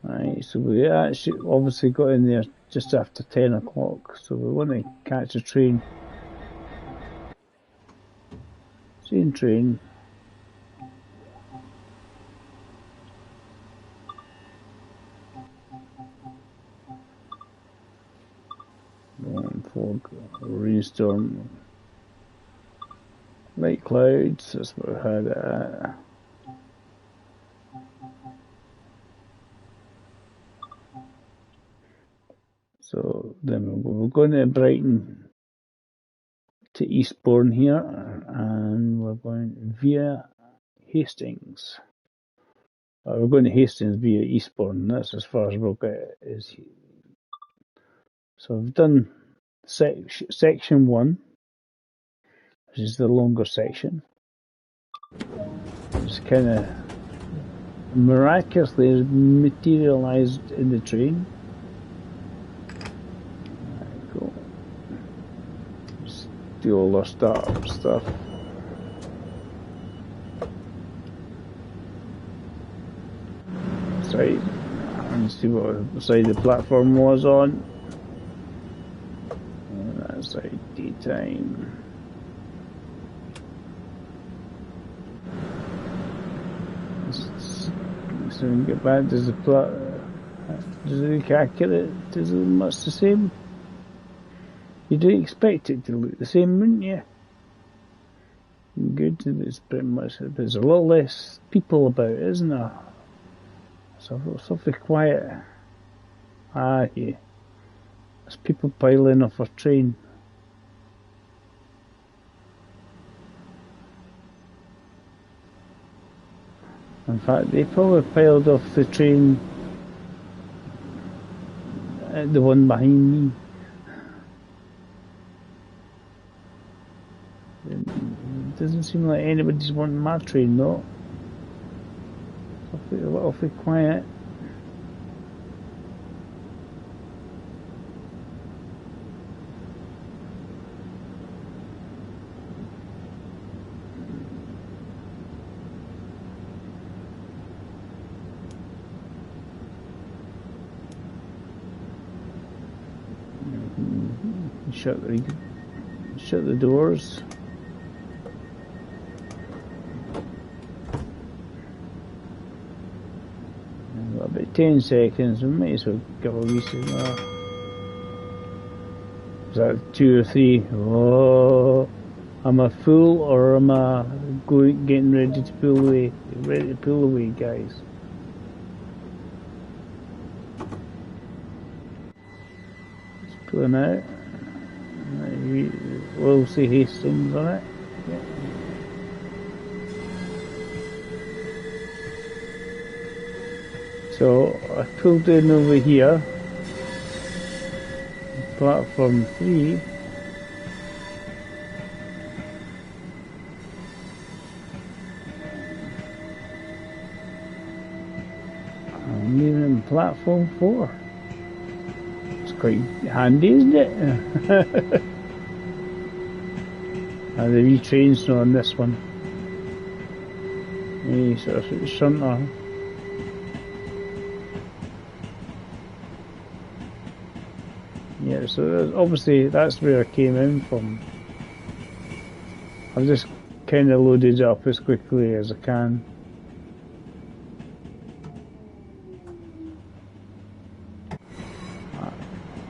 Right, so we actually obviously got in there just after 10 o'clock, so we want to catch a train. Same train. Fog, rainstorm, light clouds, that's what we had at. So then we're going to Brighton to Eastbourne here, and we're going via Hastings. We're going to Hastings via Eastbourne, that's as far as we'll get. So we've done section 1, which is the longer section. It's kind of miraculously materialized in the train. Cool. Steal all our startup stuff. Side. And see what side the platform was on. And that's like daytime. So we get back. Does it look accurate? Does it look much the same? You didn't expect it to look the same, wouldn't you? Good. It's pretty much. There's a lot less people about, isn't there? So it's awfully quiet. Ah, yeah. There's people piling off a train. In fact, they probably piled off the train at the one behind me. It doesn't seem like anybody's wanting my train, though. It's awfully quiet. Shut the doors. I've got about 10 seconds. We might as well give a wee signal. Is that 2 or 3? Oh, am I full or am I getting ready to pull away? Ready to pull away, guys. It's pulling out. We'll see Hastings on it. Yeah. So I pulled in over here, platform 3. I'm leaving in platform 4. It's quite handy, isn't it? The wee train's not on this one. Yeah, sort of shunter. Yeah, so obviously that's where I came in from. I've just kind of loaded it up as quickly as I can.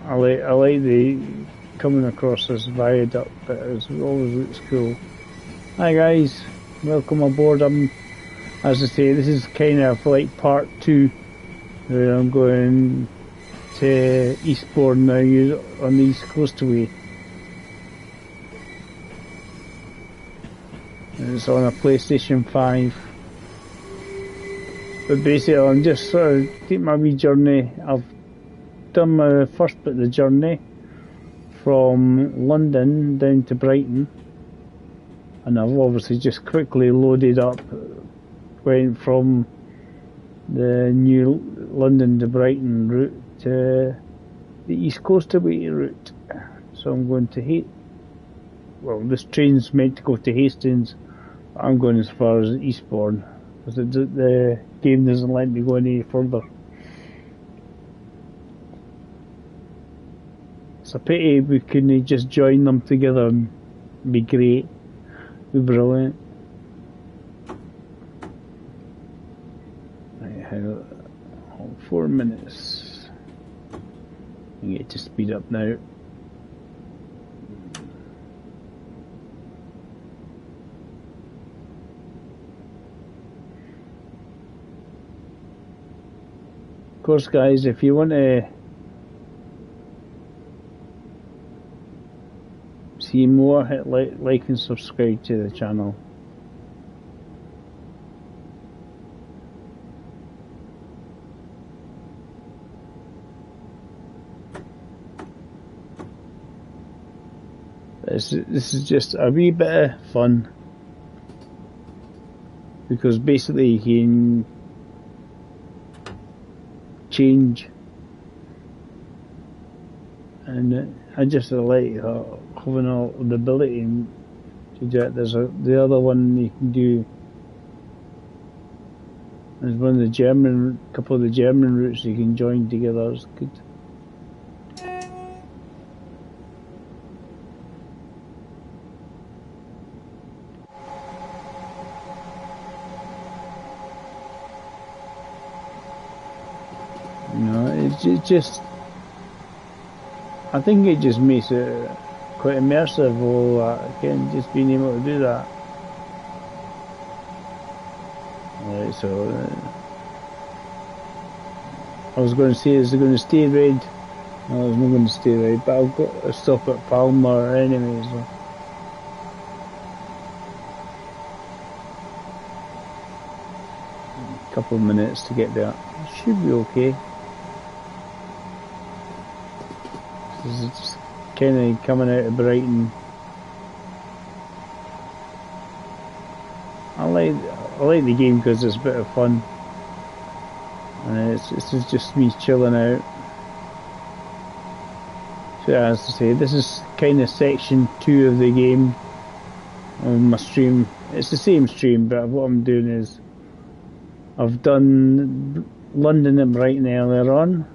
I like the coming across this viaduct bit. It always looks cool. Hi guys, welcome aboard. As I say, this is kind of like part 2 where I'm going to Eastbourne now on the East Coastway. And it's on a PlayStation 5. But basically I'm just sort of taking my wee journey. I've done my first bit of the journey from London down to Brighton, and I've obviously just quickly loaded up, went from the new London to Brighton route to the East Coastway route. So I'm going to well, this train's meant to go to Hastings, but I'm going as far as Eastbourne because the game doesn't let me go any further. It's a pity we couldn't just join them together and be great, be brilliant. Right, 4 minutes. I get to speed up now. Of course, guys, if you want to see more, hit like and subscribe to the channel. This is just a wee bit of fun because basically you can change. And I just like having all the ability to do it. There's the other one you can do. There's one of the couple of the German routes you can join together. It's good. You know, it's just. I think it just makes it quite immersive, all that, again, just being able to do that. Right, so I was going to say, is it going to stay red? No, it's not going to stay red, but I've got to stop at Palmer anyway, so. A couple of minutes to get there. It should be okay. It's kind of coming out of Brighton. I like the game because it's a bit of fun, and it's just me chilling out. So as I say, this is kind of section 2 of the game on my stream. It's the same stream, but what I'm doing is I've done London and Brighton earlier on.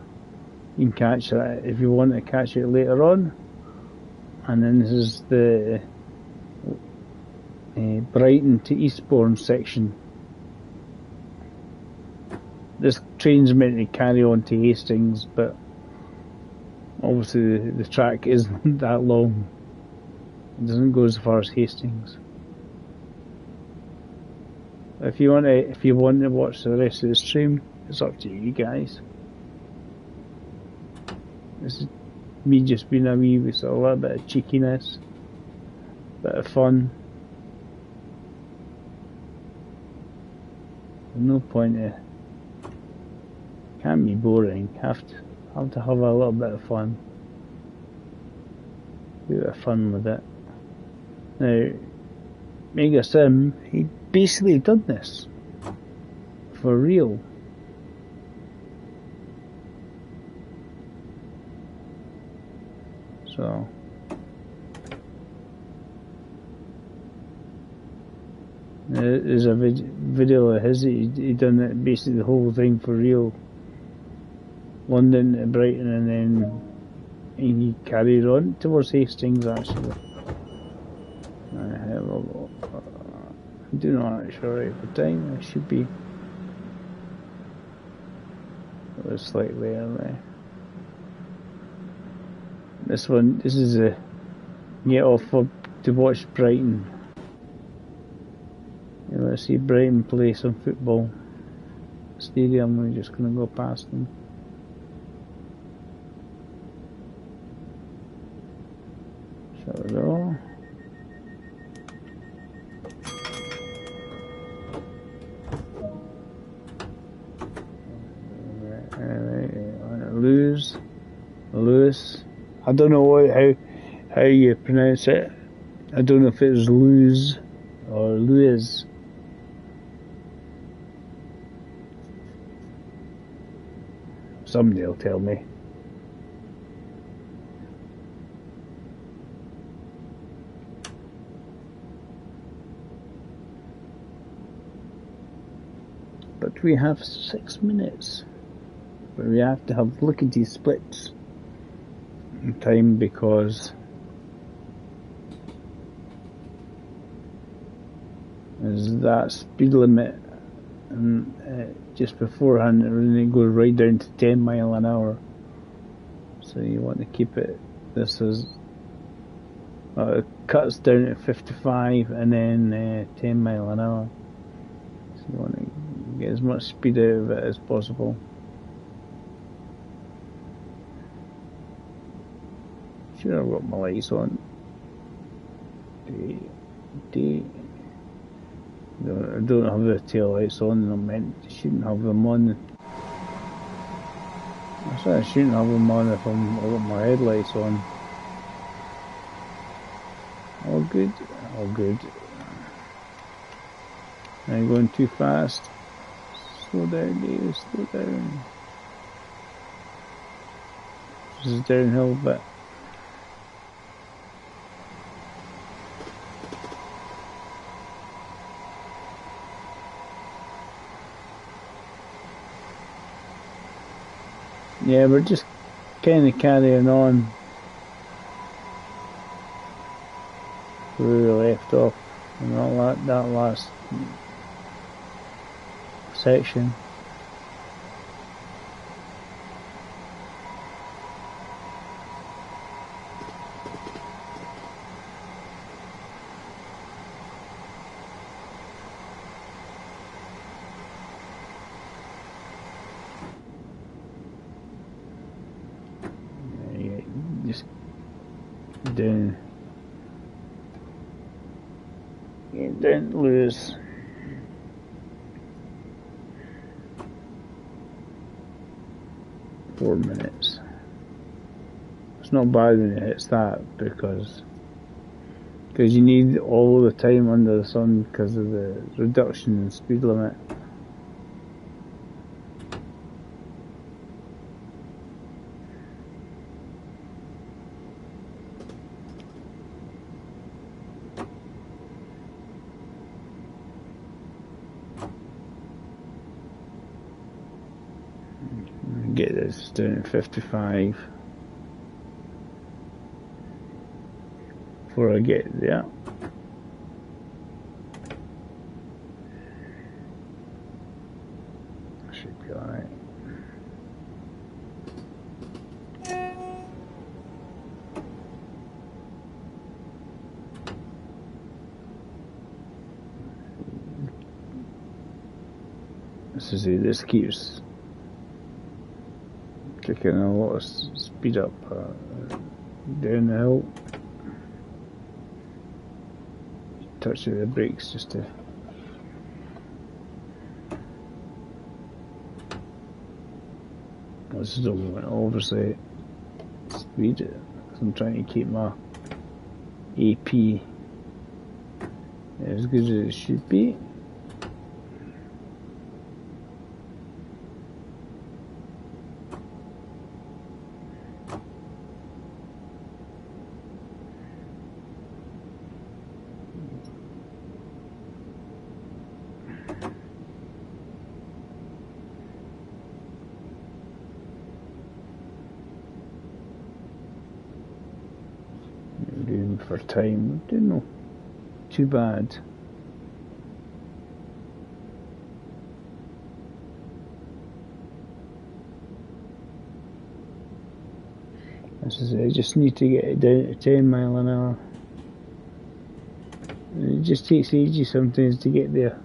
You can catch that if you want to catch it later on. And then this is the Brighton to Eastbourne section. This train's meant to carry on to Hastings, but obviously the track isn't that long. It doesn't go as far as Hastings. If you want to watch the rest of the stream, it's up to you guys. This is me just being a wee with a little bit of cheekiness, bit of fun. No point can't be boring. Have to have a little bit of fun. A bit of fun with it. Now, Mega Sim, he basically done this for real. So there's a video of his. He done it, basically the whole thing for real. London to Brighton, and then he carried on towards Hastings. Actually, I do not actually right for time. I should be. It was slightly early. This is a get off to watch Brighton. Let's see Brighton play some football. Stadium, we're just going to go past them. So we go. Lewis. I don't know how you pronounce it. I don't know if it's Lewis or Lewis. Somebody will tell me. But we have 6 minutes. But we have to have lickety splits in time because there's that speed limit, and just beforehand it goes right down to 10 mile an hour. So you want to keep it. This is it cuts down to 55 and then 10 mile an hour. So you want to get as much speed out of it as possible. Sure, I've got my lights on. I don't have the tail lights on. I shouldn't have them on. I said I shouldn't have them on if I've got my headlights on. All good, all good. Are you going too fast? Slow down, Dave, slow down. This is downhill bit. Yeah, we're just kind of carrying on where we left off in that last section. Just down, don't lose. Four minutes. It's not bad when it hits that because you need all the time under the sun because of the reduction in speed limit. Get this down to 55 before I get there. Should be alright. This keeps kicking a lot of speed up down the hill. Touch of the brakes just to this is obviously speed because I'm trying to keep my AP as good as it should be. For time, don't know, too bad. This is it. I just need to get it down to 10 mile an hour. It just takes ages sometimes to get there.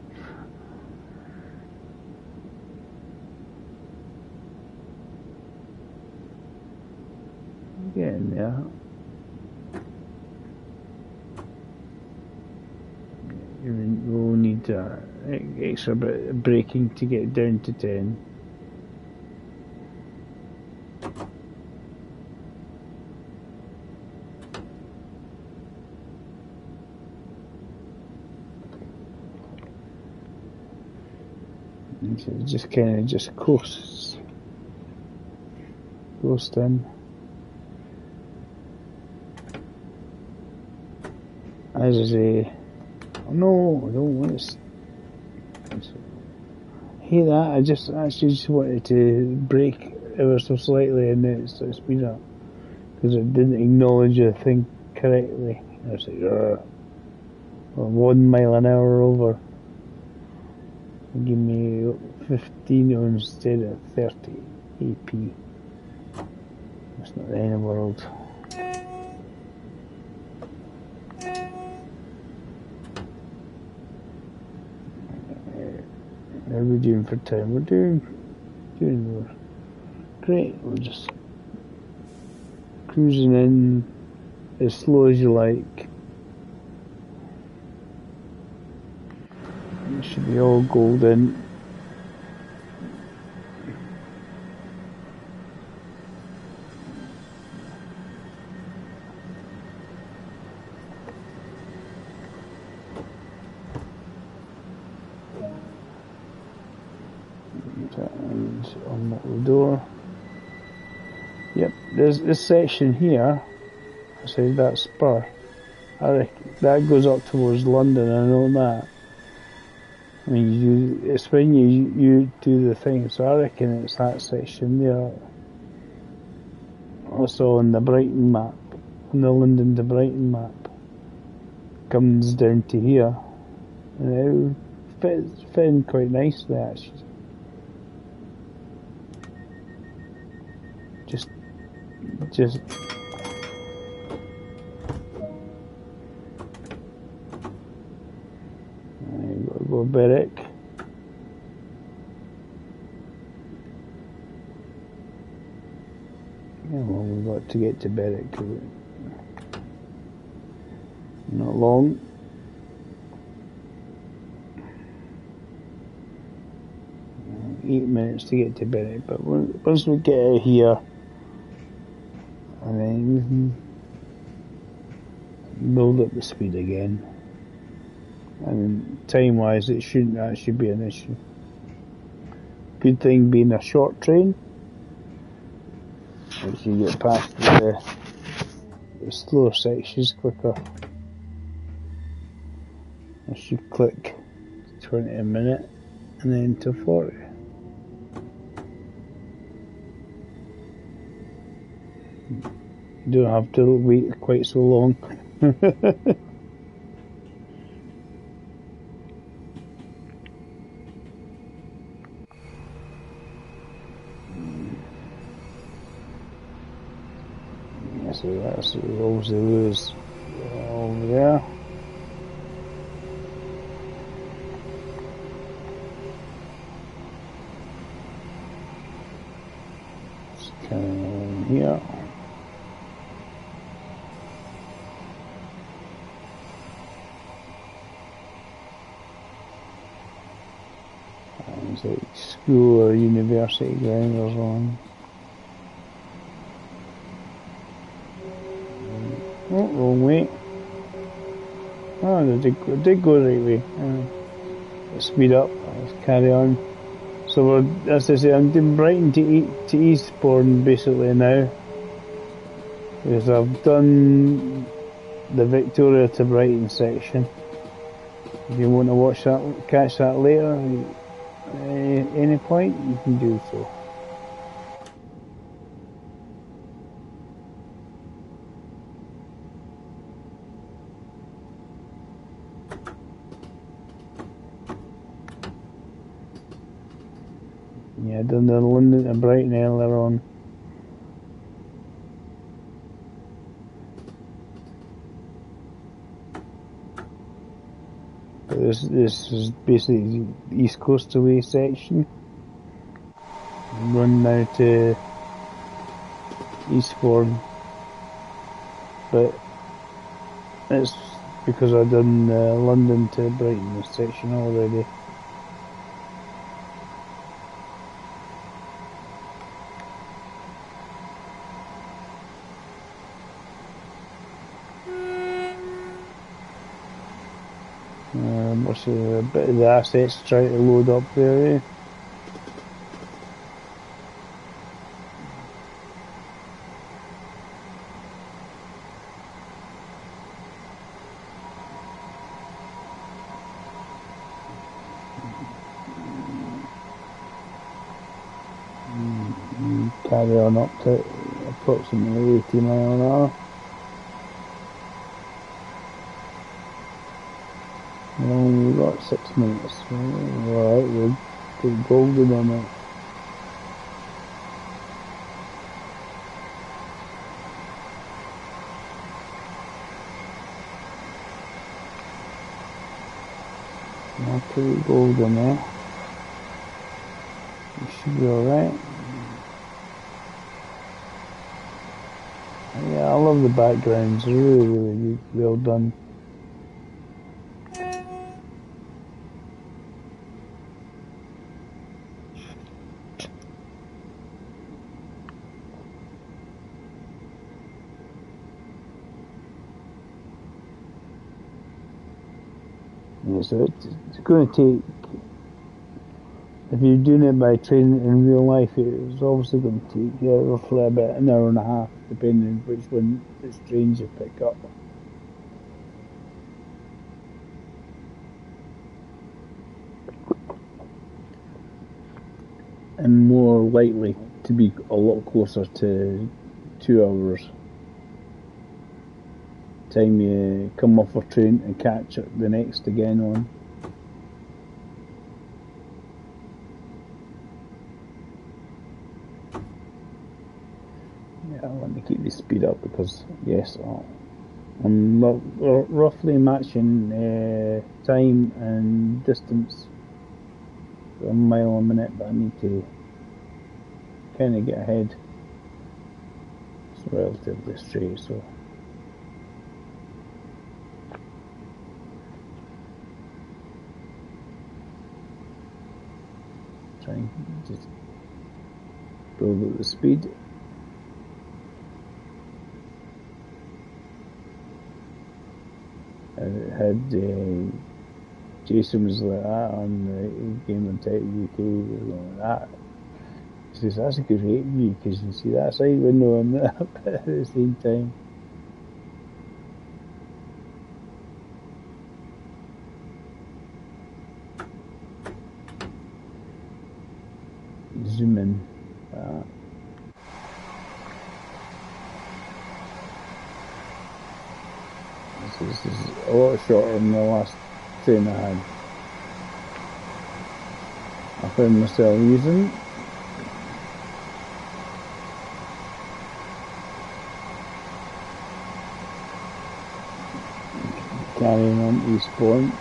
Getting there. We'll need extra bit of braking to get down to 10. And so it just kind of just coasts in. As I say, no, I don't want to. I hate that. I actually just wanted to brake ever so slightly and then it started speed up because it didn't acknowledge the thing correctly. I was like, 1 mile an hour over. Give me 15 instead of 30 AP. That's not the end of the world. How are we doing for time? We're doing great. We're just cruising in as slow as you like. It should be all golden. And unlock the door. Yep, there's this section here. I said that spur. I reckon that goes up towards London. I know that. I mean, it's when you do the thing. So I reckon it's that section there. Also on the Brighton map, on the London to Brighton map, comes down to here, and it fits in quite nicely actually. Just gotta go Berwick. Yeah, well, we've got to get to Berwick. Not long. Uh, 8 minutes to get to Berwick, but once we get out here, and then we can build up the speed again. And time-wise, it shouldn't actually be an issue. Good thing being a short train, once you get past the slower sections quicker. I should click 20 a minute and then to 40. You don't have to wait quite so long. So that's obviously Lewis over there. Just carrying on here. And it's like school or university grounders on. Oh, wrong way. Oh, they did go the right way. Let's speed up. Let's carry on. So we're, as I say, I'm doing Brighton to Eastbourne basically now. Because I've done the Victoria to Brighton section. If you want to catch that later, any point, you can do so. Yeah, I done the London to Brighton earlier on. But this is basically the East Coastaway section. Run now to Eastbourne, but it's because I've done London to Brighton section already. What's a bit of the assets trying to load up there, eh? Carry on up to approximately 80 miles an hour. And we've got 6 minutes. Alright, we'll get golden on it. Pretty golden there. You should be alright. Yeah, I love the backgrounds, really well done. Yeah, so it's going to take if you're doing it by training in real life, it's obviously going to take you roughly about an hour and a half, depending which trains you pick up. And more likely to be a lot closer to 2 hours. Time you come off a train and catch it the next again on. Yeah, I want to keep the speed up because, yes, I'm roughly matching time and distance to a mile a minute, but I need to kind of get ahead. It's relatively straight, so. Try and just build up the speed. I had Jason was like that on the Game on Tech UK, like that. He says, that's a good rate view because you see that side window and that at the same time. Zoom in. This is a lot shorter than the last train I had. I found myself using. Carrying on Eastbourne.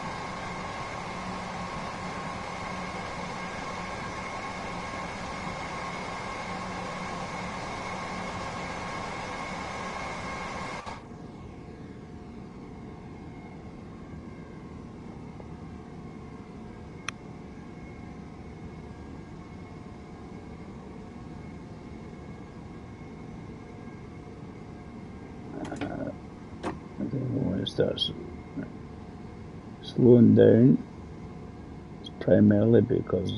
When it starts slowing down, it's primarily because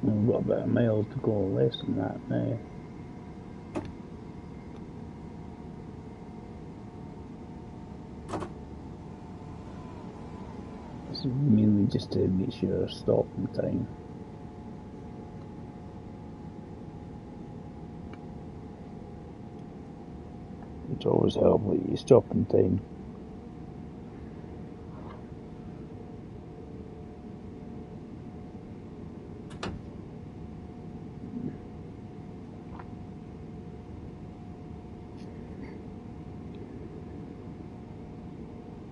we've got about a mile to go, less than that now. This is mainly just to make sure I stop in time. It's always helpful that you stop in time.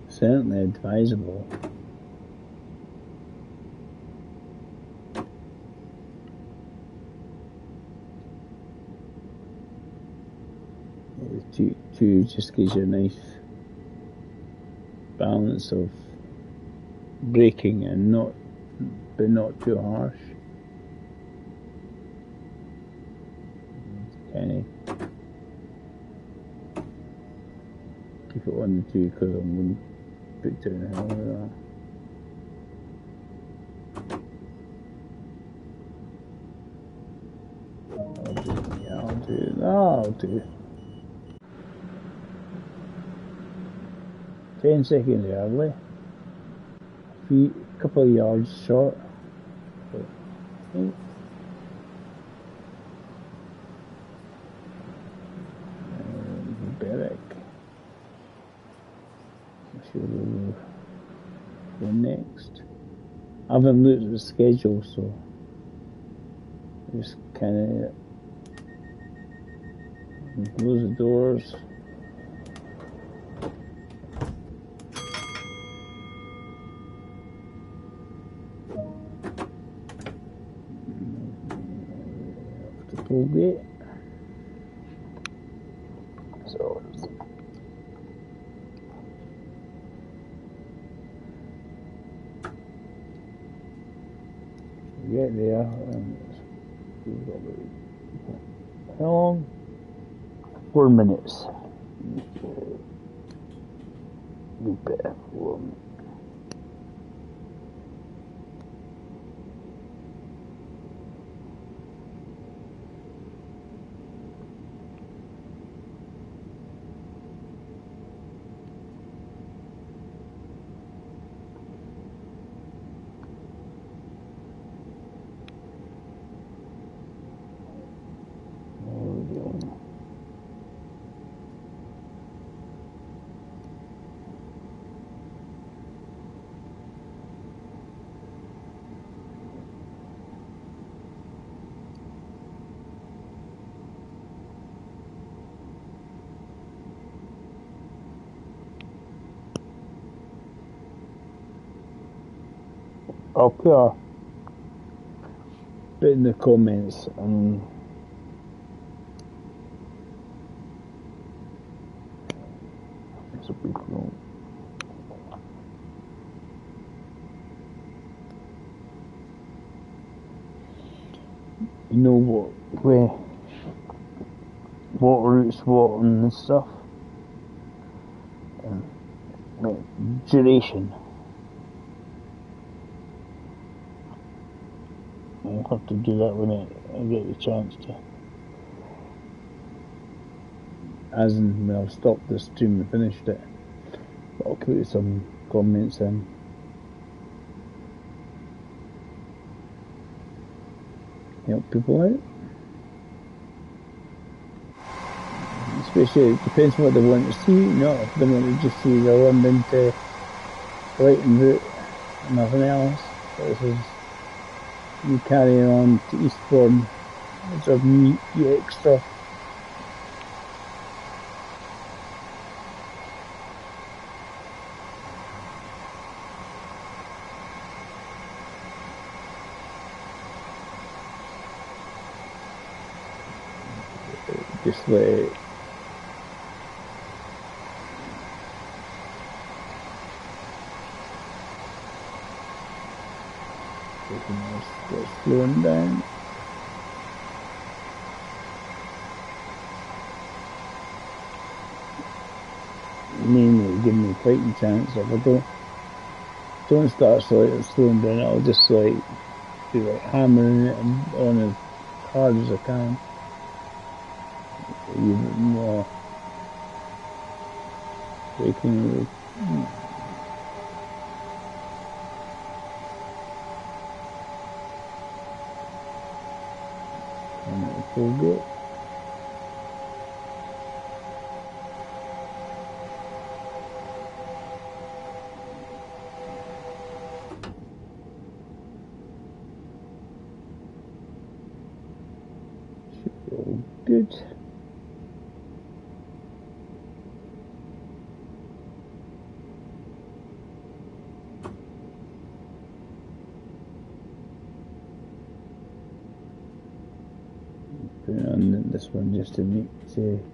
Certainly advisable. Two just gives you a nice balance of braking and but not too harsh. Kind of keep it on the 2 because I'm going to put down the hill with that. I'll do. 10 seconds early. A couple of yards short. Berwick. We'll go next. I haven't looked at the schedule, so just kind of close the doors. Tollgate. So get there and how long? 4 minutes. A bit of 4 minutes. I'll put a bit in the comments and so people know what routes what and stuff. And duration. I'll have to do that when I get the chance to. As in when I've stopped the stream and finished it. But I'll put some comments in. Help people out. Especially, it depends what they want to see. No, if they want to just see the London to Brighton route and nothing else. This is you carry on to Eastbourne. It's a new extra. Just let it it's slowing down. Mainly giving me a fighting chance. If I don't start slowing down, I'll just like be like hammering it on as hard as I can. Even more breaking the and it'll feel good. Should be all good. Put on this one just to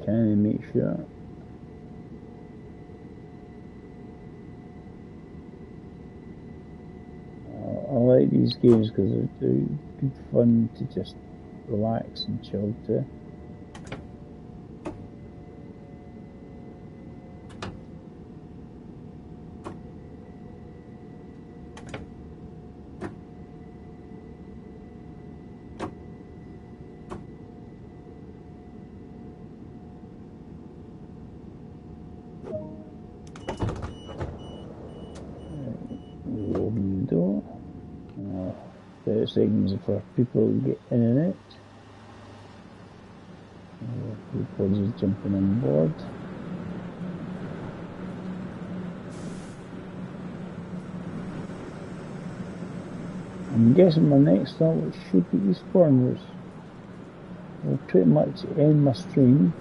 kind of make sure. I like these games because they're good fun to just relax and chill to. Open the door. 30 seconds for people to get in and out. People just jumping on board. I'm guessing my next stop should be Eastbourne, which will pretty much end my stream.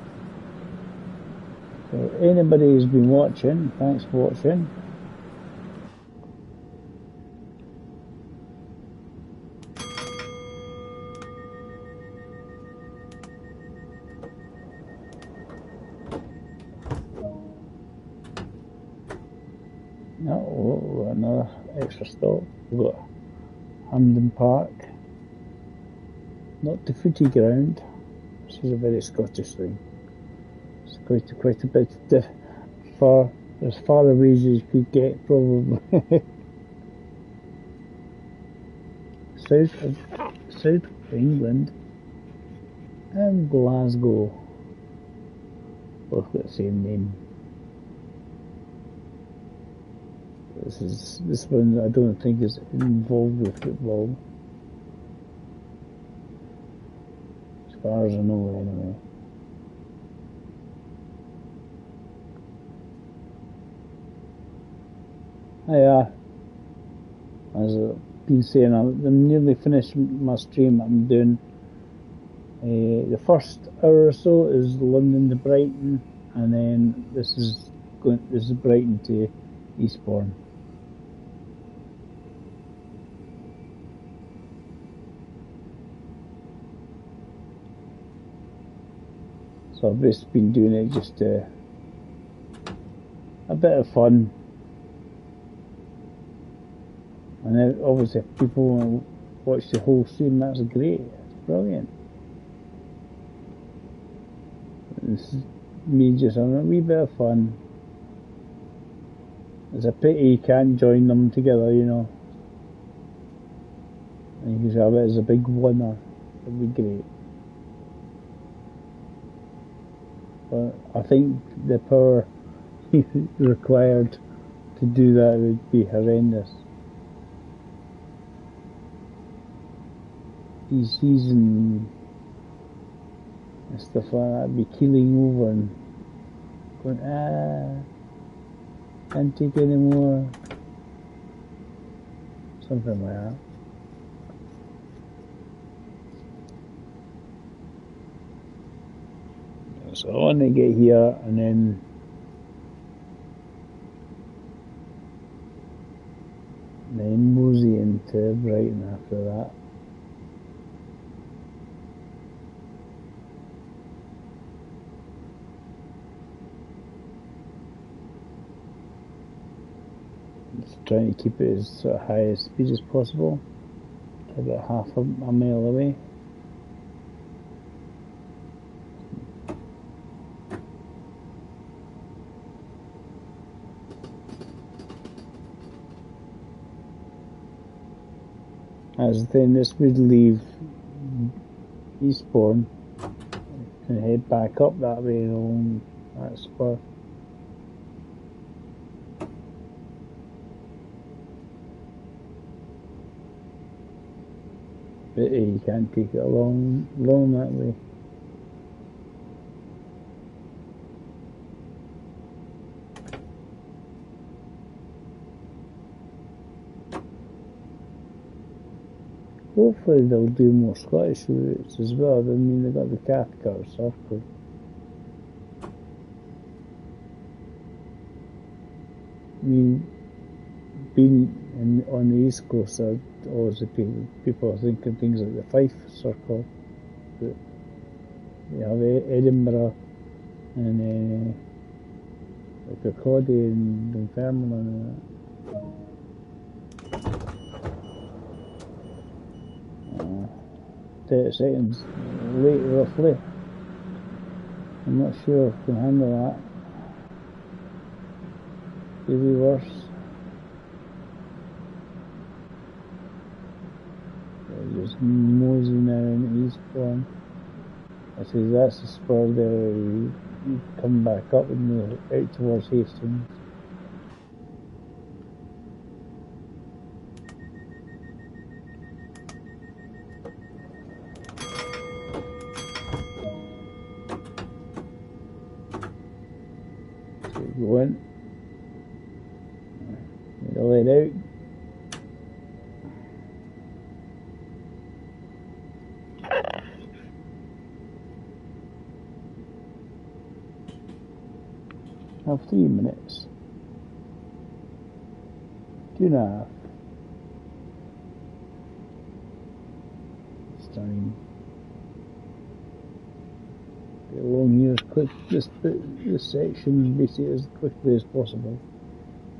So anybody who's been watching, thanks for watching. Oh, another extra stop. We've got Hampden Park. Not the footy ground. This is a very Scottish thing. It's quite a bit as far away as you could get, probably. South of England and Glasgow. Both got the same name. This one I don't think is involved with football. As far as I know anyway. As I've been saying, I'm nearly finished my stream. I'm doing the first hour or so is London to Brighton, and then this is Brighton to Eastbourne. So I've just been doing it just a bit of fun. And then obviously if people want to watch the whole stream, that's great. It's brilliant. This is me just having a wee bit of fun. It's a pity you can't join them together, you know. And you can have it as a big winner. It'd be great. But I think the power required to do that would be horrendous. DCs and stuff like that be keeling over and going, can't take anymore. Something like that. So I want to get here and then mosey into Brighton after that. Just trying to keep it as sort of high as speed as possible. About half a mile away. As then this would leave Eastbourne and head back up that way along that spur. But you can't take it along that way. Hopefully they'll do more Scottish routes as well. I mean, they've got the Cathcart Circle. I mean, being on the East Coast, always people are thinking things like the Fife Circle. But you have Edinburgh and Kirkcaldy and Dunfermline and that. 30 seconds late roughly. I'm not sure if I can handle that. Could be worse. Just moseying around Eastbourne. I say that's the spur there. You come back up and out towards Hastings. So go in. Let out. Have 3 minutes. 2.5. It's time. Get along here as quick, just put this section basically as quickly as possible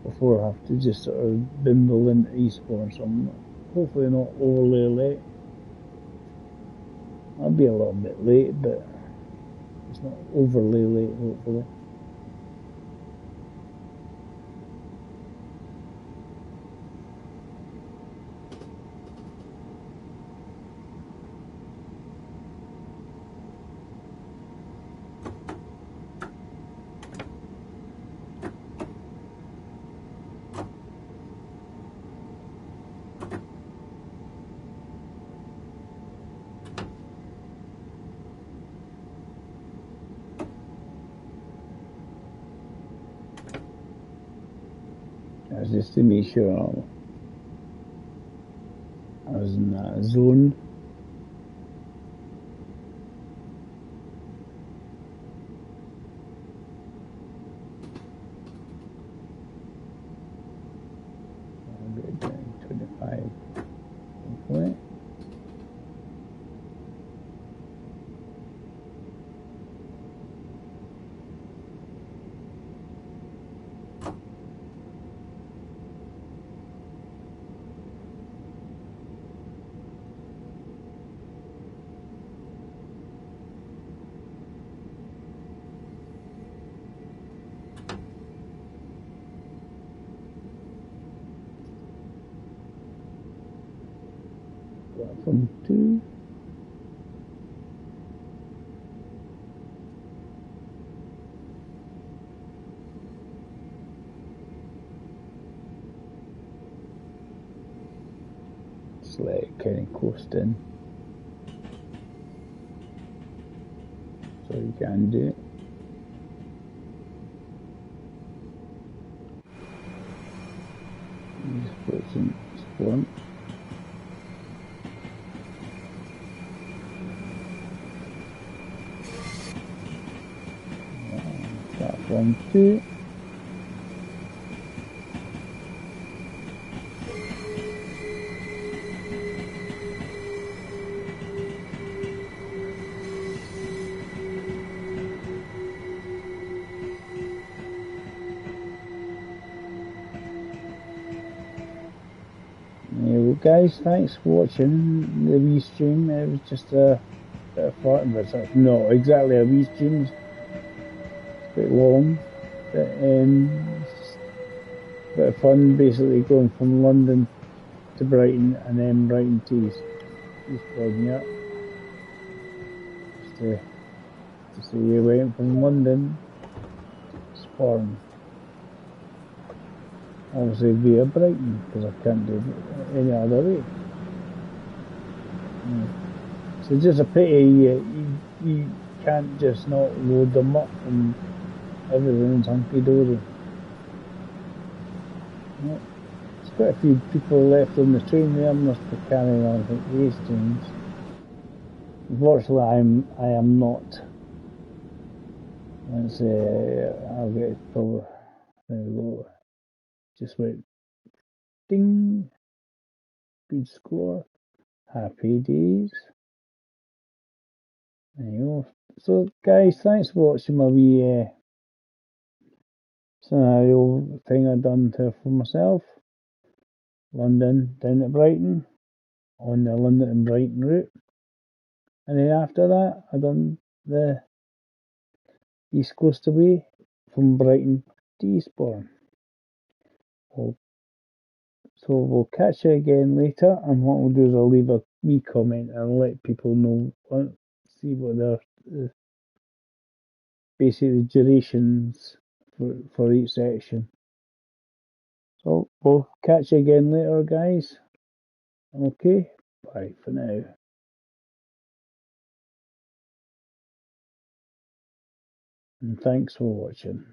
before I have to just sort of bimble into Eastbourne, so I'm hopefully not overly late. I'll be a little bit late, but it's not overly late, hopefully. That's just to make sure I was in that zone. I'll get down 25. Hopefully. platform 2. Just let it kind of coast in. So you can do it. Just put some support. Platform 2. Well, guys, thanks for watching the wee stream. It was just a bit of fun, but it's not exactly a wee stream. It's a bit long, but it's just a bit of fun. Basically, going from London to Brighton and then Brighton to Eastbourne. Yeah, just to see you went from London to Eastbourne. Obviously via Brighton, because I can't do it any other way. So just a pity you can't just not load them up and everything's hunky-dory. Yeah. There's quite a few people left on the train there, must be carrying on with these trains. Unfortunately, I am not. Let's say I'll get probably, there we go. Just wait. Ding. Good score. Happy days. There you go. So guys, thanks for watching my wee scenario thing I done for myself. London down to Brighton on the London and Brighton route. And then after that I done the East Coast away from Brighton to Eastbourne. So we'll catch you again later, and what we'll do is I'll leave a wee comment and let people know, see what their basically durations for each section. So we'll catch you again later, guys. Okay, bye for now. And thanks for watching.